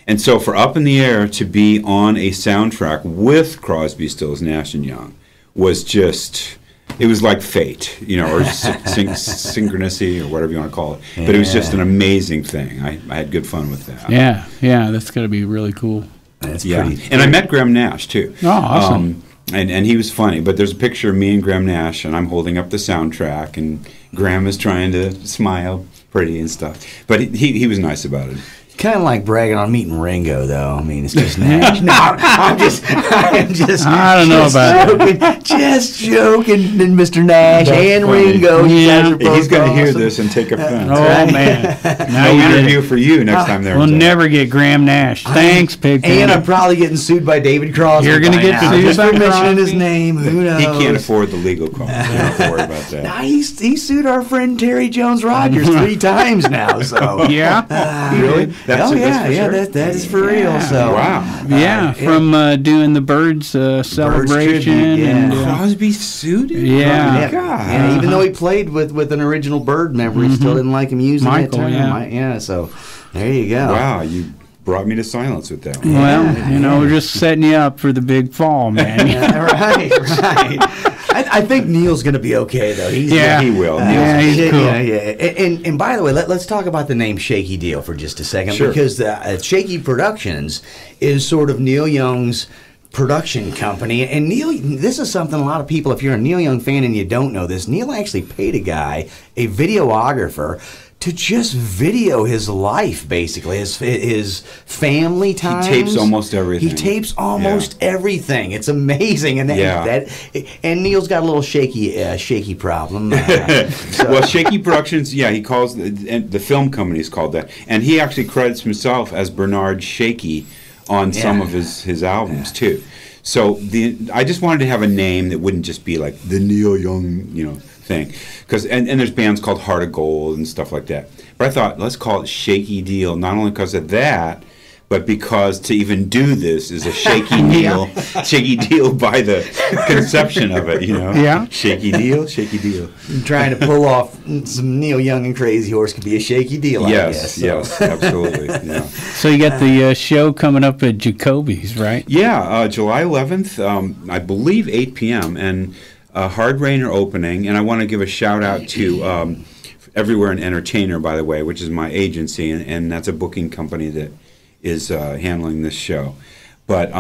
And so for Up in the Air to be on a soundtrack with Crosby, Stills, Nash & Young was just... It was like fate, or synchronicity, or whatever you want to call it. Yeah. But it was just an amazing thing. I had good fun with that. Yeah, that's going to be really cool. That's pretty. And I met Graham Nash, too. Oh, awesome. And he was funny. But there's a picture of me and Graham Nash, and I'm holding up the soundtrack, and Graham is trying to smile pretty and stuff. But he was nice about it. Kind of like bragging on meeting Ringo, though. I mean, it's just Nash. No, I'm just. I don't know about it. Just joking, Mr. Nash and Ringo. Yeah. He's going to hear this and take offense. Oh man! Now no interview for you next time there. We'll never get Graham Nash. Thanks, Pig. And I'm probably getting sued by David Crosby. You're going to get sued by mentioning his name. Who knows? He can't afford the legal costs. Don't worry about that. Nah, he sued our friend Terry Jones Rogers 3 times now. So yeah, really. That is for real. So wow, from doing the Birds celebration. And Crosby sued him. Yeah, God. Even though he played with an original Bird member, he still didn't like him using Michael, that term. So there you go. Wow, you brought me to silence with that one. Well, we're just setting you up for the big fall, man. Right. I think Neil's going to be okay, though. He will. He's cool. And by the way, let's talk about the name Shakey Deal for just a second. Sure. Because Shakey Productions is sort of Neil Young's production company. And Neil, this is something a lot of people, if you're a Neil Young fan and you don't know this, Neil actually paid a guy, a videographer, to just video his life, basically, his family times. He tapes almost everything. He tapes almost everything. It's amazing, and and Neil's got a little shaky problem. Well, Shakey Productions, he calls the film company is called that, and he actually credits himself as Bernard Shakey on some of his albums too. So I just wanted to have a name that wouldn't just be like the Neil Young, thing, because and there's bands called Heart of Gold and stuff like that. But I thought, let's call it Shakey Deal, not only because of that, but because to even do this is a shaky deal, shaky deal by the conception of it, Yeah. Shaky deal. Trying to pull off some Neil Young and Crazy Horse could be a shaky deal. Yes, absolutely. Yeah. So you got the show coming up at Jacoby's, right? Yeah, July 11th, I believe 8 p.m. and Hard Rain are opening, and I want to give a shout out to Everywhere an Entertainer, by the way, which is my agency, and that's a booking company that is handling this show. But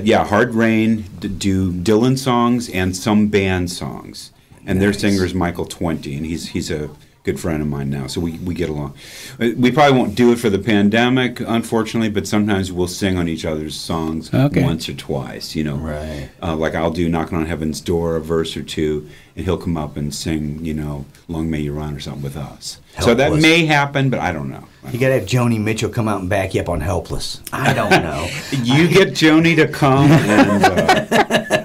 yeah, Hard Rain do Dylan songs and some band songs, and their singer is Michael 20, and he's a good friend of mine now, so we get along. We probably won't do it for the pandemic, unfortunately, but sometimes we'll sing on each other's songs once or twice, you know. Right. Like I'll do Knocking on Heaven's Door, a verse or two, and he'll come up and sing, you know, Long May You Run or something with us. Helpless. So that may happen, but I don't know. You got to have Joni Mitchell come out and back you up on Helpless. I don't know. You get Joni to come, and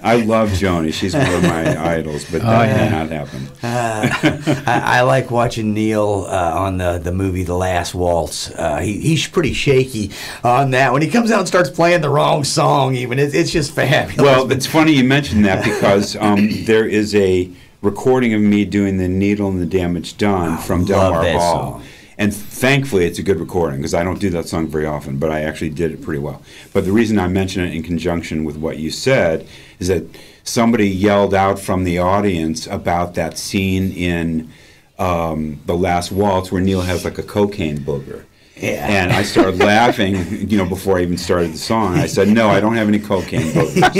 I love Joni. She's one of my idols, but that may not happen. I like watching Neil on the movie The Last Waltz. He's pretty shaky on that. When he comes out and starts playing the wrong song, even, it's just fabulous. Well, it's funny you mentioned that because there is a recording of me doing The Needle and the Damage Done from Delmar Hall. Song. And thankfully, it's a good recording because I don't do that song very often, but I actually did it pretty well. But the reason I mention it in conjunction with what you said is that somebody yelled out from the audience about that scene in The Last Waltz where Neil has like a cocaine booger. Yeah. And I started laughing, you know, before I even started the song. I said, "No, I don't have any cocaine boogers."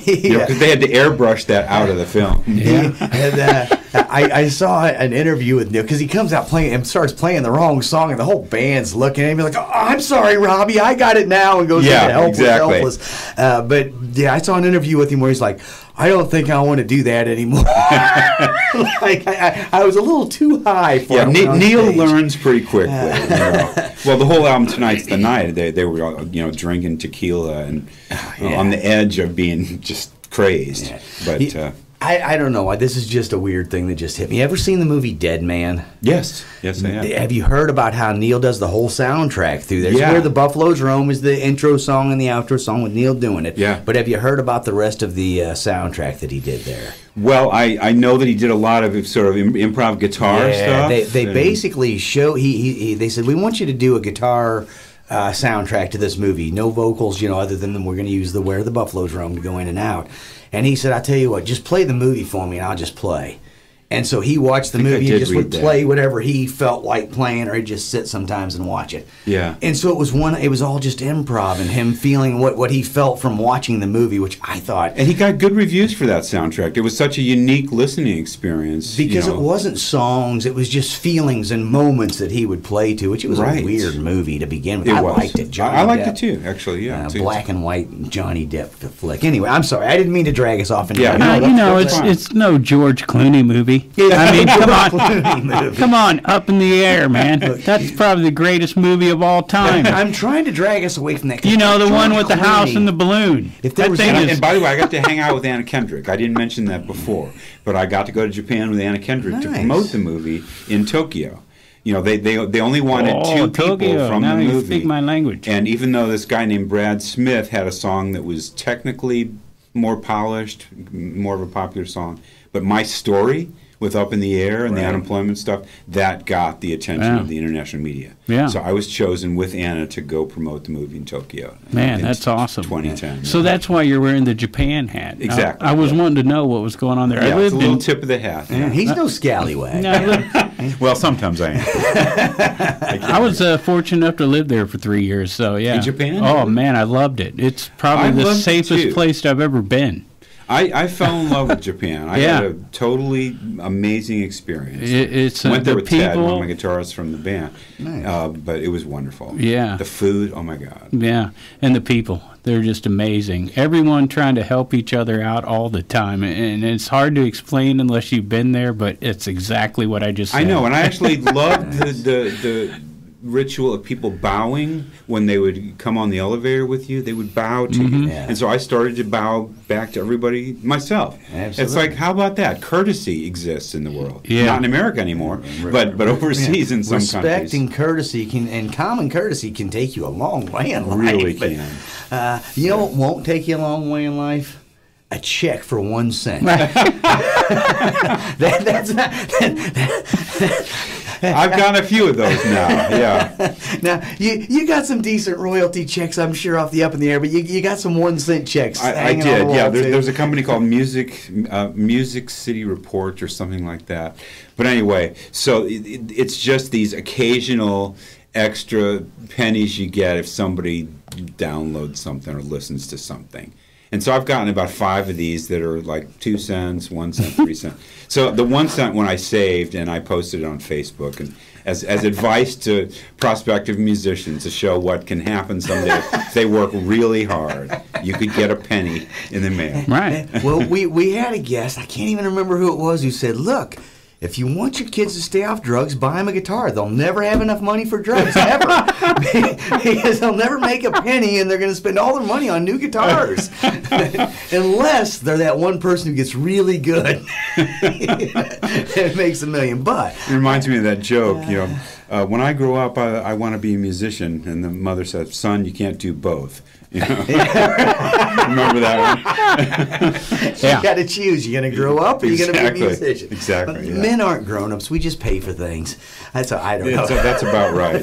You know, because they had to airbrush that out of the film. Yeah. And I saw an interview with Neil because he comes out playing and starts playing the wrong song, and the whole band's looking at him like, "Oh, I'm sorry, Robbie, I got it now," and goes into helpless. But yeah, I saw an interview with him where he's like, "I don't think I want to do that anymore." Like I was a little too high for him. Neil learns pretty quickly. You know. Well, the whole album Tonight's the Night, they were all, you know, drinking tequila and on the edge of being just crazed. Yeah. But I don't know why. This is just a weird thing that just hit me. Ever seen the movie Dead Man? yes, I have. Have you heard about how Neil does the whole soundtrack through there? Yeah. Where the Buffaloes Roam is the intro song and the outro song with Neil doing it. Yeah. But have you heard about the rest of the soundtrack that he did there? Well, I know that he did a lot of sort of improv guitar stuff. They basically show they said, we want you to do a guitar soundtrack to this movie. No vocals, you know, other than we're going to use the Where the Buffaloes Roam to go in and out. And he said, I tell you what, just play the movie for me and I'll just play. And so he watched the movie and just would play whatever he felt like playing, or he'd just sit sometimes and watch it. Yeah. And so it was all just improv and him feeling what he felt from watching the movie, which I thought. And he got good reviews for that soundtrack. It was such a unique listening experience. Because it wasn't songs, it was just feelings and moments that he would play to, which it was a weird movie to begin with. I liked it. I liked it too, actually, yeah. Black and white Johnny Depp flick. Anyway, I'm sorry. I didn't mean to drag us off into that. It's no George Clooney movie. Yeah. I mean, come on, Up in the Air, man. That's probably the greatest movie of all time. I'm trying to drag us away from that. You know, the one with the house and the balloon. And by the way, I got to hang out with Anna Kendrick. I didn't mention that before, but I got to go to Japan with Anna Kendrick to promote the movie in Tokyo. You know, they only wanted two people from the movie. You speak my language. And even though this guy named Brad Smith had a song that was technically more polished, more of a popular song, but My Story with Up in the Air and the unemployment stuff, that got the attention of the international media. Yeah. So I was chosen with Anna to go promote the movie in Tokyo. Man, that's awesome. 2010. So that's why you're wearing the Japan hat. Exactly. I was wanting to know what was going on there. Yeah, it's a little tip of the hat. Yeah. He's no scallywag. Well, sometimes I am. I was fortunate enough to live there for 3 years, so yeah. In Japan? Oh, man, I loved it. It's probably the safest place I've ever been. I fell in love with Japan. I had a totally amazing experience. Went there with Ted, one of my guitarists from the band. Nice. But it was wonderful. Yeah. The food, oh my God. Yeah, and the people. They're just amazing. Everyone trying to help each other out all the time. And it's hard to explain unless you've been there, but it's exactly what I just said. I know, and I actually loved the ritual of people bowing when they would come on the elevator with you. They would bow to you. Yeah. And so I started to bow back to everybody myself. Absolutely. It's like, how about that? Courtesy exists in the world. Yeah. Not in America anymore, but overseas in some countries. Respect and courtesy and common courtesy can take you a long way in life. Really can. You know what won't take you a long way in life? A check for 1 cent. I've got a few of those now. Yeah. Now you got some decent royalty checks, I'm sure, off the Up in the Air, but you got some 1 cent checks. I did. Yeah. There's a company called Music City Report or something like that. But anyway, so it's just these occasional extra pennies you get if somebody downloads something or listens to something. And so I've gotten about 5 of these that are like 2 cents, 1 cent, 3 cents. So the 1 cent one I saved and I posted it on Facebook and as advice to prospective musicians to show what can happen someday if they work really hard. You could get a penny in the mail. Right. Well, we had a guest, I can't even remember who it was, who said, look, if you want your kids to stay off drugs, buy them a guitar. They'll never have enough money for drugs, ever. Because they'll never make a penny, and they're going to spend all their money on new guitars. Unless they're that one person who gets really good. It makes $1 million. But it reminds me of that joke, when I grow up, I want to be a musician. And the mother said, son, you can't do both. Remember that one? Yeah. You got to choose. You're going to grow up or you're going to be a musician. Exactly. But yeah. Men aren't grown-ups. We just pay for things. That's how I don't know. That's about right.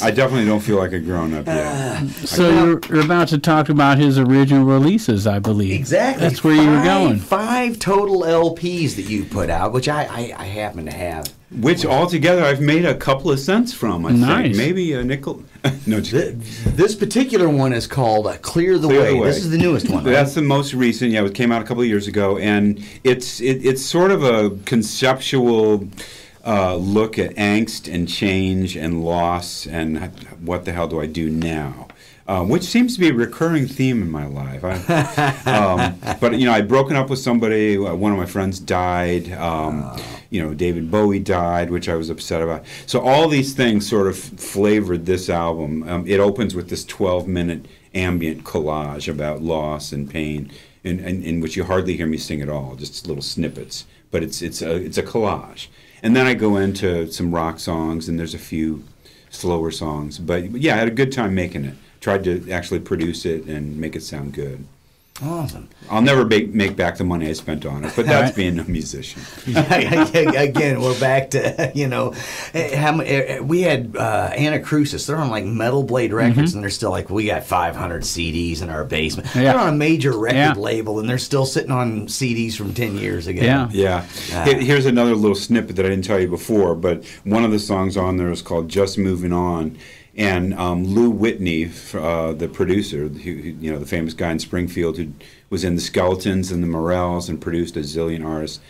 I definitely don't feel like a grown-up yet. So you're about to talk about his original releases, I believe. Exactly. That's where you were going. 5 total LPs that you put out, which I happen to have. Which altogether I've made a couple of cents from, I think. Maybe a nickel. No, This particular one is called Clear the Way. This is the newest one, right? That's the most recent. Yeah, it came out a couple of years ago. And it's sort of a conceptual look at angst and change and loss and what the hell do I do now. Which seems to be a recurring theme in my life. But I'd broken up with somebody. One of my friends died. David Bowie died, which I was upset about. So all these things sort of flavored this album. It opens with this 12-minute ambient collage about loss and pain, in which you hardly hear me sing at all, just little snippets. But it's a collage. And then I go into some rock songs, and there's a few slower songs. But yeah, I had a good time making it. Tried to actually produce it and make it sound good. Awesome. I'll never make back the money I spent on it, but that's being a musician. Again, we're back to, we had Anacrusis. They're on like Metal Blade Records, and they're still like, we got 500 CDs in our basement. Yeah. They're on a major record label, and they're still sitting on CDs from 10 years ago. Yeah. Here's another little snippet that I didn't tell you before, but one of the songs on there is called Just Moving On. And Lou Whitney, the producer, the famous guy in Springfield who was in the Skeletons and the Morels and produced a zillion artists.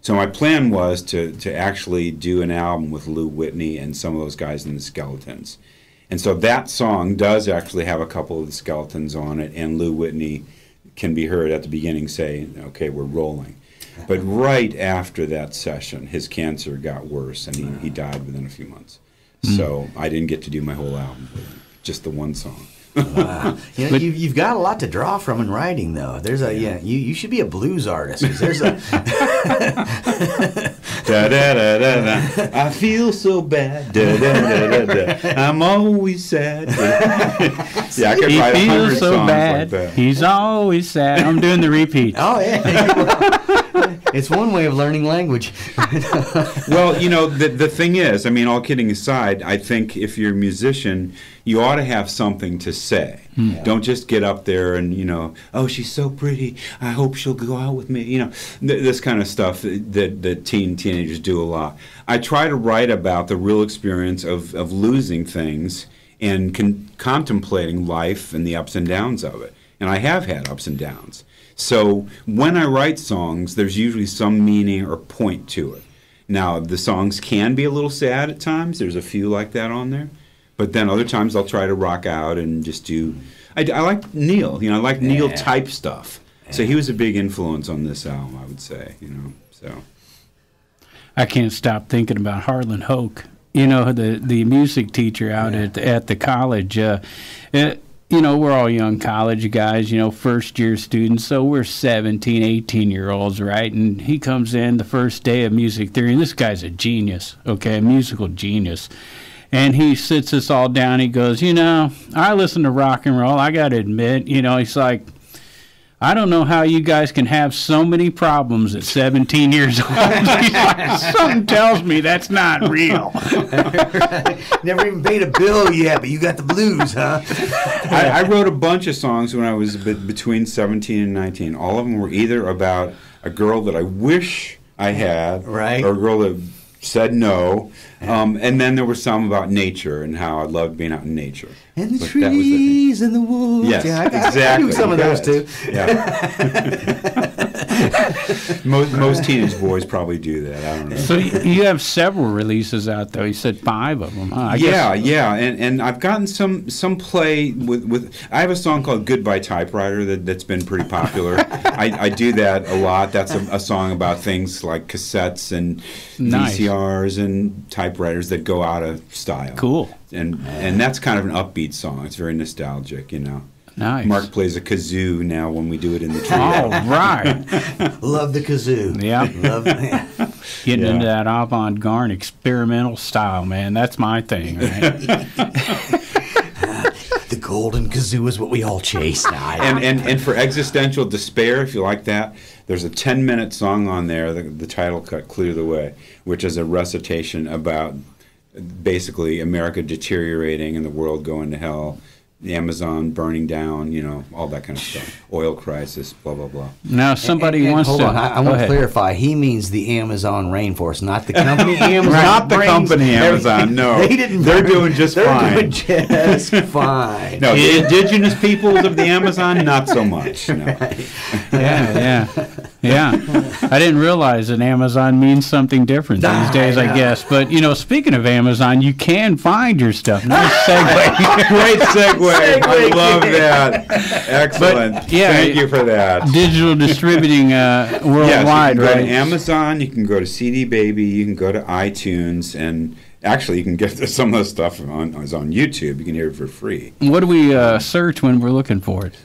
So my plan was to actually do an album with Lou Whitney and some of those guys in the Skeletons. And so that song does actually have a couple of the Skeletons on it, and Lou Whitney can be heard at the beginning say, okay, we're rolling. But right after that session, his cancer got worse, and he died within a few months. So I didn't get to do my whole album, just the one song. Wow. You've got a lot to draw from in writing, though. There's you should be a blues artist. 'Cause there's a da, da, da, da, da. I feel so bad. Da, da, da, da, da. I'm always sad. Yeah, I could write 100 so songs bad. like that. He's always sad. I'm doing the repeat. Oh yeah. It's one way of learning language. Well, the thing is, all kidding aside, I think if you're a musician, you ought to have something to say. Yeah. Don't just get up there and, oh, she's so pretty, I hope she'll go out with me. This kind of stuff that teenagers do a lot. I try to write about the real experience of losing things and contemplating life and the ups and downs of it. And I have had ups and downs. So when I write songs, there's usually some meaning or point to it. Now, the songs can be a little sad at times. There's a few like that on there. But then other times I'll try to rock out and just do... I like Neil. I like Neil-type stuff. Yeah. So he was a big influence on this album, I would say. So I can't stop thinking about Harlan Hoke. The music teacher out at the college. We're all young college guys, first-year students, so we're 17, 18-year-olds, right? And he comes in the first day of music theory, and this guy's a genius, okay, a musical genius. And he sits us all down. He goes, I listen to rock and roll. I got to admit, he's like, I don't know how you guys can have so many problems at 17 years old. He's like, something tells me that's not real. Never even paid a bill yet, but you got the blues, huh? I wrote a bunch of songs when I was between 17 and 19. All of them were either about a girl that I wish I had, right, or a girl that said no. And then there were some about nature and how I loved being out in nature. And the trees and the woods. Yes, yeah, I exactly. knew some of those too. Yeah. most teenage boys probably do that. I don't know. So you have several releases out there. You said 5 of them, huh? Yeah, and I've gotten some play with. I have a song called "Goodbye Typewriter" that's been pretty popular. I do that a lot. That's a song about things like cassettes and VCRs and typewriters that go out of style. Cool. And that's kind of an upbeat song. It's very nostalgic, you know. Nice. Mark plays a kazoo now when we do it in the trio. All right. Love the kazoo. Yeah. Getting Yeah. into that avant-garde experimental style, man. That's my thing, right? The golden kazoo is what we all chase now. And for existential despair, if you like that, there's a 10-minute song on there, the title cut, Clear the Way, which is a recitation about basically America deteriorating and the world going to hell, the Amazon burning down, you know, all that kind of stuff. Oil crisis, blah, blah, blah. Now, somebody And wants hold to... on, I Go want to ahead. clarify. He means the Amazon rainforest, not the company Amazon. Not the brings company everything. Amazon, no. They didn't. They're doing just fine. They're doing just fine. No, the indigenous peoples of the Amazon, not so much. No. Yeah. I didn't realize that Amazon means something different these days, I guess. But, you know, speaking of Amazon, you can find your stuff. Nice segue. Great segue. I love that. Excellent. But, yeah, Thank you for that. Digital distributing Yes, worldwide, you can go right? to Amazon, you can go to CD Baby, you can go to iTunes, and actually you can get some of the stuff on YouTube. You can hear it for free. What do we search when we're looking for it?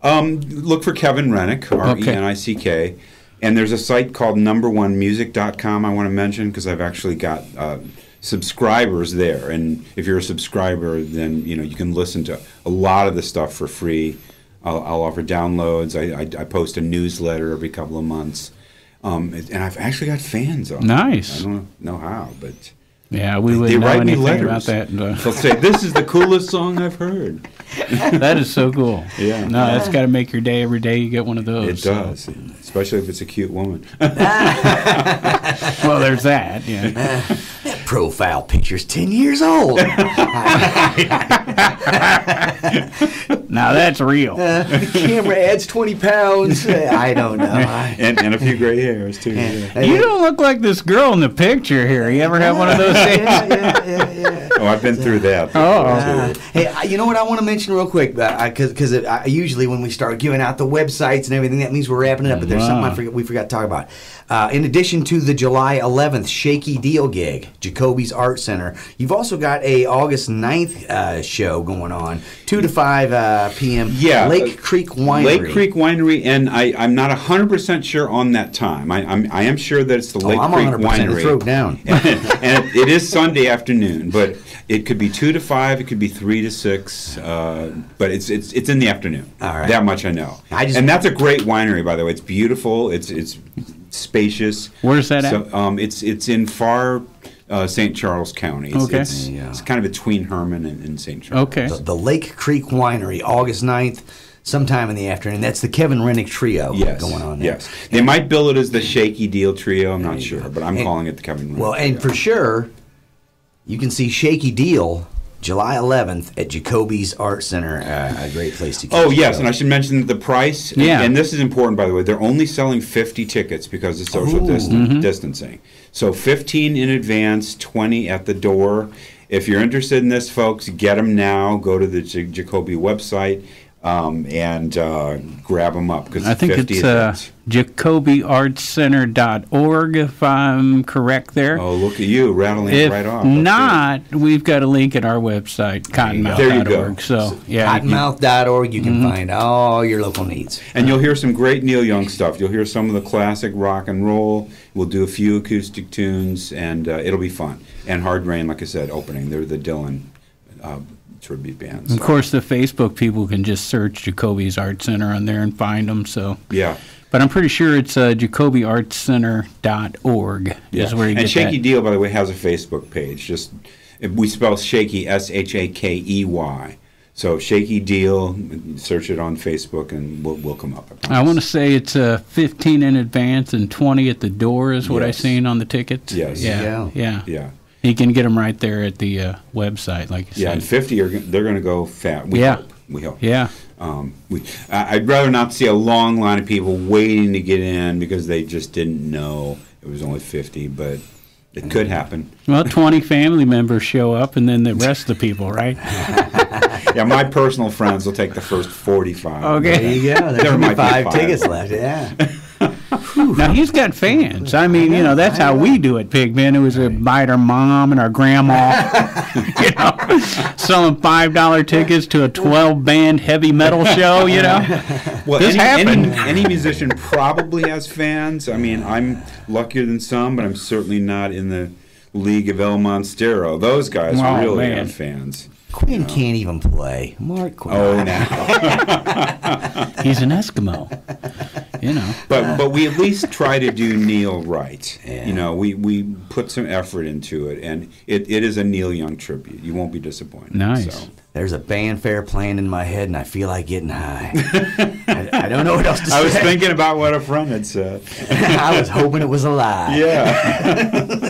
Look for Kevin Renick, Renick, and there's a site called numberonemusic.com I want to mention because I've actually got subscribers there, and if you're a subscriber, then you know you can listen to a lot of the stuff for free. I'll offer downloads. I post a newsletter every couple of months, and I've actually got fans on. Nice. I don't know how, but Yeah, we they wouldn't know write me anything letters. about that. They'll say, "This is the coolest song I've heard." That is so cool. Yeah. No, that's got to make your day every day you get one of those. It does, especially if it's a cute woman. Well, there's that. Yeah. That profile picture's 10 years old. Now that's real. Camera adds 20 pounds. I don't know. and a few gray hairs too. Yeah. You don't look like this girl in the picture here. You ever have one of those things? Yeah. Oh, I've been through that. Hey, you know what I want to mention real quick? Because usually when we start giving out the websites and everything, that means we're wrapping it up. But there's something we forgot to talk about. In addition to the July 11th Shakey Deal gig, Jacoby's Art Center, you've also got a August 9th show going on, 2 to 5 p.m. Yeah, Lake Creek Winery. Lake Creek Winery, and I'm not 100% sure on that time. I am sure that it's the Lake I'm Creek 100% Winery. throw it down. and it is Sunday afternoon, but it could be 2 to 5, it could be 3 to 6, but it's in the afternoon. All right. That much I know. And that's a great winery, by the way. It's beautiful. It's spacious. Where's that so, at? It's in far St. Charles County. It's Okay. it's kind of between Herman and St. Charles. Okay. The Lake Creek Winery, August 9th, sometime in the afternoon. That's the Kevin Renick Trio going on there. Yes. They might bill it as the Shaky Deal Trio. I'm not sure, but I'm calling it the Kevin Renick Well, and Trio. for sure, you can see Shaky Deal July 11th at Jacoby's Art Center. A great place to catch Oh, yes, the and I should mention the price. Yeah. And this is important, by the way. They're only selling 50 tickets because of social distancing. So 15 in advance, 20 at the door. If you're interested in this, folks, get them now. Go to the Jacoby website and grab them up because I think 50 it's advance. JacobyArtCenter.org, if I'm correct there. Oh, look at you, rattling it If right off. That's not, we've got a link at our website, cottonmouth.org. There you go. So, yeah. Cottonmouth.org, you can find all your local needs. And you'll hear some great Neil Young stuff. You'll hear some of the classic rock and roll. We'll do a few acoustic tunes, and it'll be fun. And Hard Rain, like I said, opening. They're the Dylan tribute band. Of course, the Facebook people can just search Jacoby's Art Center on there and find them. So, Yeah. but I'm pretty sure it's JacobyArtCenter.org is where you And get Shaky that. Deal, by the way, has a Facebook page. We spell Shaky, Shakey. So Shakey Deal, search it on Facebook, and we'll come up. I want to say it's 15 in advance and 20 at the door is what I seen on the tickets. Yes. Yeah. You can get them right there at the website, like you said. Yeah, and 50 they're going to go fast. We hope. Yeah. I'd rather not see a long line of people waiting to get in because they just didn't know it was only 50, but it could happen. Well, 20 family members show up, and then the rest of the people, right? Yeah, my personal friends will take the first 45. Okay. There you go. There's only 5 tickets left. Yeah. Now, he's got fans. I mean, that's how we do it, Pigman. It was by our mom and our grandma, selling $5 tickets to a 12-band heavy metal show, Well, this happened. Any musician probably has fans. I mean, I'm luckier than some, but I'm certainly not in the league of El Monstero. Those guys really have fans. Quinn can't even play. Mark Quinn. Oh, now. He's an Eskimo, But we at least try to do Neil right. Yeah. We put some effort into it, and it is a Neil Young tribute. You won't be disappointed. Nice. So. There's a fanfare playing in my head, and I feel like getting high. I don't know what else to say. I was thinking about what a friend had said. I was hoping it was a lie. Yeah.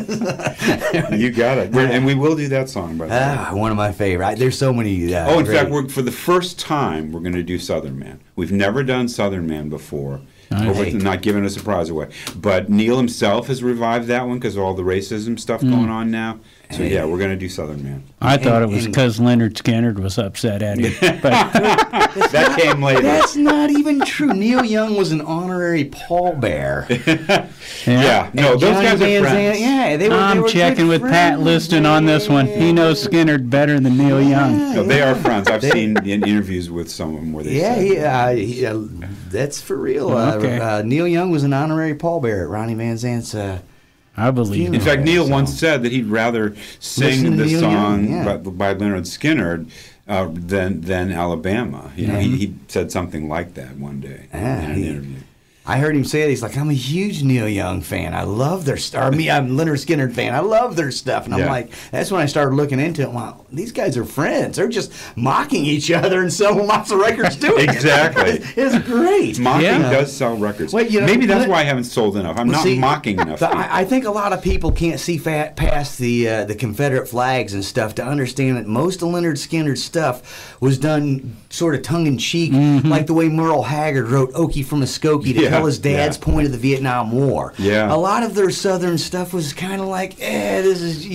You got it. And we will do that song, by the way. One of my favorite. There's so many. In fact, for the first time, we're going to do Southern Man. We've never done Southern Man before. Not giving a surprise away. But Neil himself has revived that one because of all the racism stuff going on now. So, we're going to do Southern Man. I thought it was because Leonard Skinner was upset at him. But that came later. That's not even true. Neil Young was an honorary pallbearer. No, those guys are friends. They were. I'm checking with Pat Liston on this one. He knows Skinner better than Neil Young. No, they are friends. I've seen in interviews with some of them where they say that's for real. Okay. Neil Young was an honorary pallbearer at Ronnie Van Zant's. I believe. In fact, Neil once said that he'd rather sing the song by Leonard Skinner than Alabama. He said something like that one day in an interview. I heard him say it. He's like, I'm a huge Neil Young fan. I love their stuff. I'm Leonard Skinner fan. I love their stuff. And I'm like, that's when I started looking into it. Wow, these guys are friends. They're just mocking each other and selling lots of records doing Exactly. It's great. Mocking does sell records. Well, maybe that's why I haven't sold enough. I'm not mocking enough. I think a lot of people can't see past the Confederate flags and stuff to understand that most of Leonard Skinner's stuff was done sort of tongue-in-cheek, like the way Merle Haggard wrote Okie from Muskogee to tell his dad's point of the Vietnam War. Yeah. A lot of their Southern stuff was kind of like, this is, I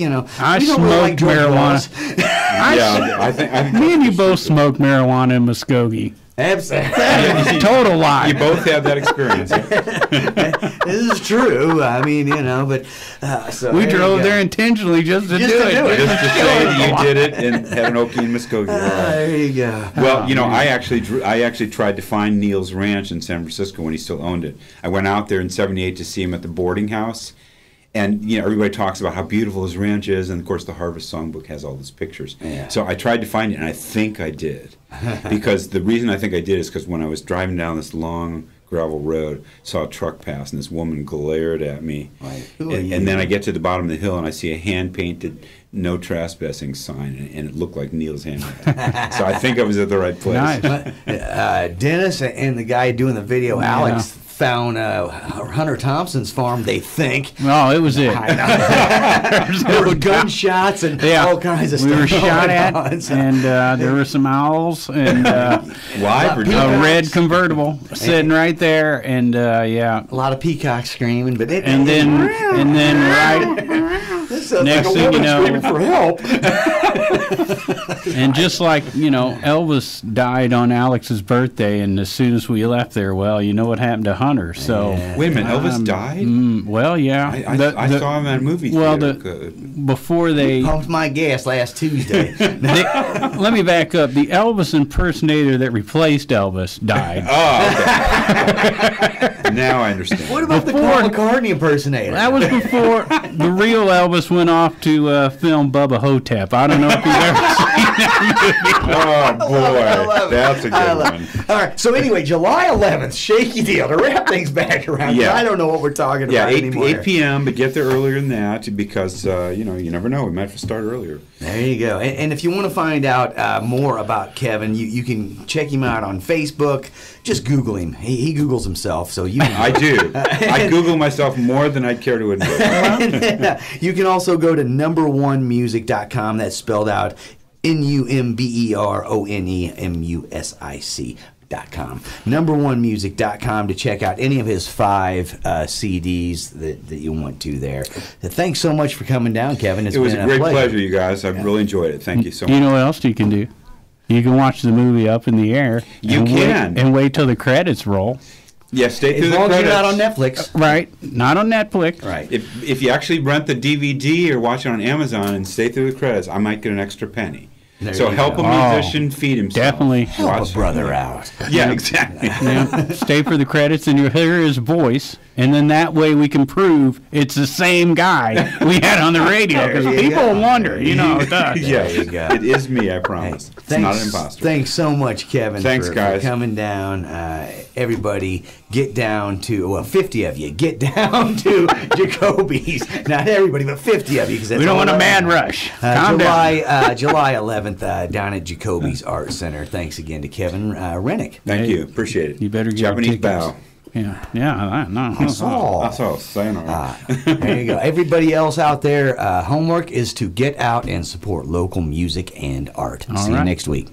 we don't smoked really like drug marijuana. laws. I think Me and you both smoked marijuana in Muskogee. Absolutely. Total lie. You both had that experience. This is true. I mean, but so we drove there intentionally just to do it. Just to say that you did it and had an Okie in Muskogee. There you go. Well, I actually tried to find Neil's ranch in San Francisco when he still owned it. I went out there in '78 to see him at the boarding house. And everybody talks about how beautiful his ranch is, and of course the Harvest Songbook has all these pictures. Yeah. So I tried to find it, and I think I did, because the reason I think I did is because when I was driving down this long gravel road, saw a truck pass, and this woman glared at me, and then I get to the bottom of the hill, and I see a hand-painted "No Trespassing" sign, and it looked like Neil's handwriting. So I think I was at the right place. Nice. Dennis and the guy doing the video, Alex, found Hunter Thompson's farm, they think. Oh, it was it. There were gunshots and all kinds of stuff. We were shot at, and there were some owls, and Live or a red convertible sitting right there, and a lot of peacocks screaming, but and then right next thing you know, screaming for help. And just like Elvis died on Alex's birthday, and as soon as we left there, well, you know what happened to Hunter. So wait a minute, Elvis died? Well, yeah, I saw him at a movie theater. Well, before they pumped my gas last Tuesday. Let me back up. The Elvis impersonator that replaced Elvis died. Oh, okay. Now I understand. What about the Paul McCartney impersonator? That was before the real Elvis went off to film Bubba Hotep. I don't know if you've ever seen Oh boy, that's a good one. All right. So anyway, July 11th, Shakey deal to wrap things back around. Yeah. I don't know what we're talking Yeah, about 8 anymore. p.m. But get there earlier than that because you never know. We might have to start earlier. There you go. And if you want to find out more about Kevin, you can check him out on Facebook. Just Google him. He Googles himself, so you. I do. I Google myself more than I'd care to admit. You can also go to numberonemusic.com. That's spelled out NUMBERONEMUSIC.com. Numberonemusic.com to check out any of his 5 CDs that you want to there. Thanks so much for coming down, Kevin. It was a great pleasure, you guys. I've really enjoyed it. Thank you so much. You know what else you can do? You can watch the movie Up in the Air. You can. And wait till the credits roll. Yeah, stay through As the long as credits. you're not on Netflix. Right. Not on Netflix. Right. If you actually rent the DVD or watch it on Amazon and stay through the credits, I might get an extra penny. There So you help go. a musician feed himself. Definitely. Help a brother out. Yeah, exactly. Yeah. Stay for the credits and you'll hear his voice. And then that way we can prove it's the same guy we had on the radio. Because There you people go. wonder, you know. It's us. Yeah, There you go. it is me, I promise. It's not an imposter. Thanks so much, Kevin. Thanks, for guys. coming down. Everybody, get down to 50 of you. Get down to Jacoby's. Not everybody, but 50 of you. We don't want a mad rush. Calm down. July 11th, down at Jacoby's Art Center. Thanks again to Kevin Renick. Thank you. Appreciate it. You better get Japanese tickets. bow. Yeah, no. That's all. That's all. Sayonara. There you go. Everybody else out there, homework is to get out and support local music and art. See you right. next week.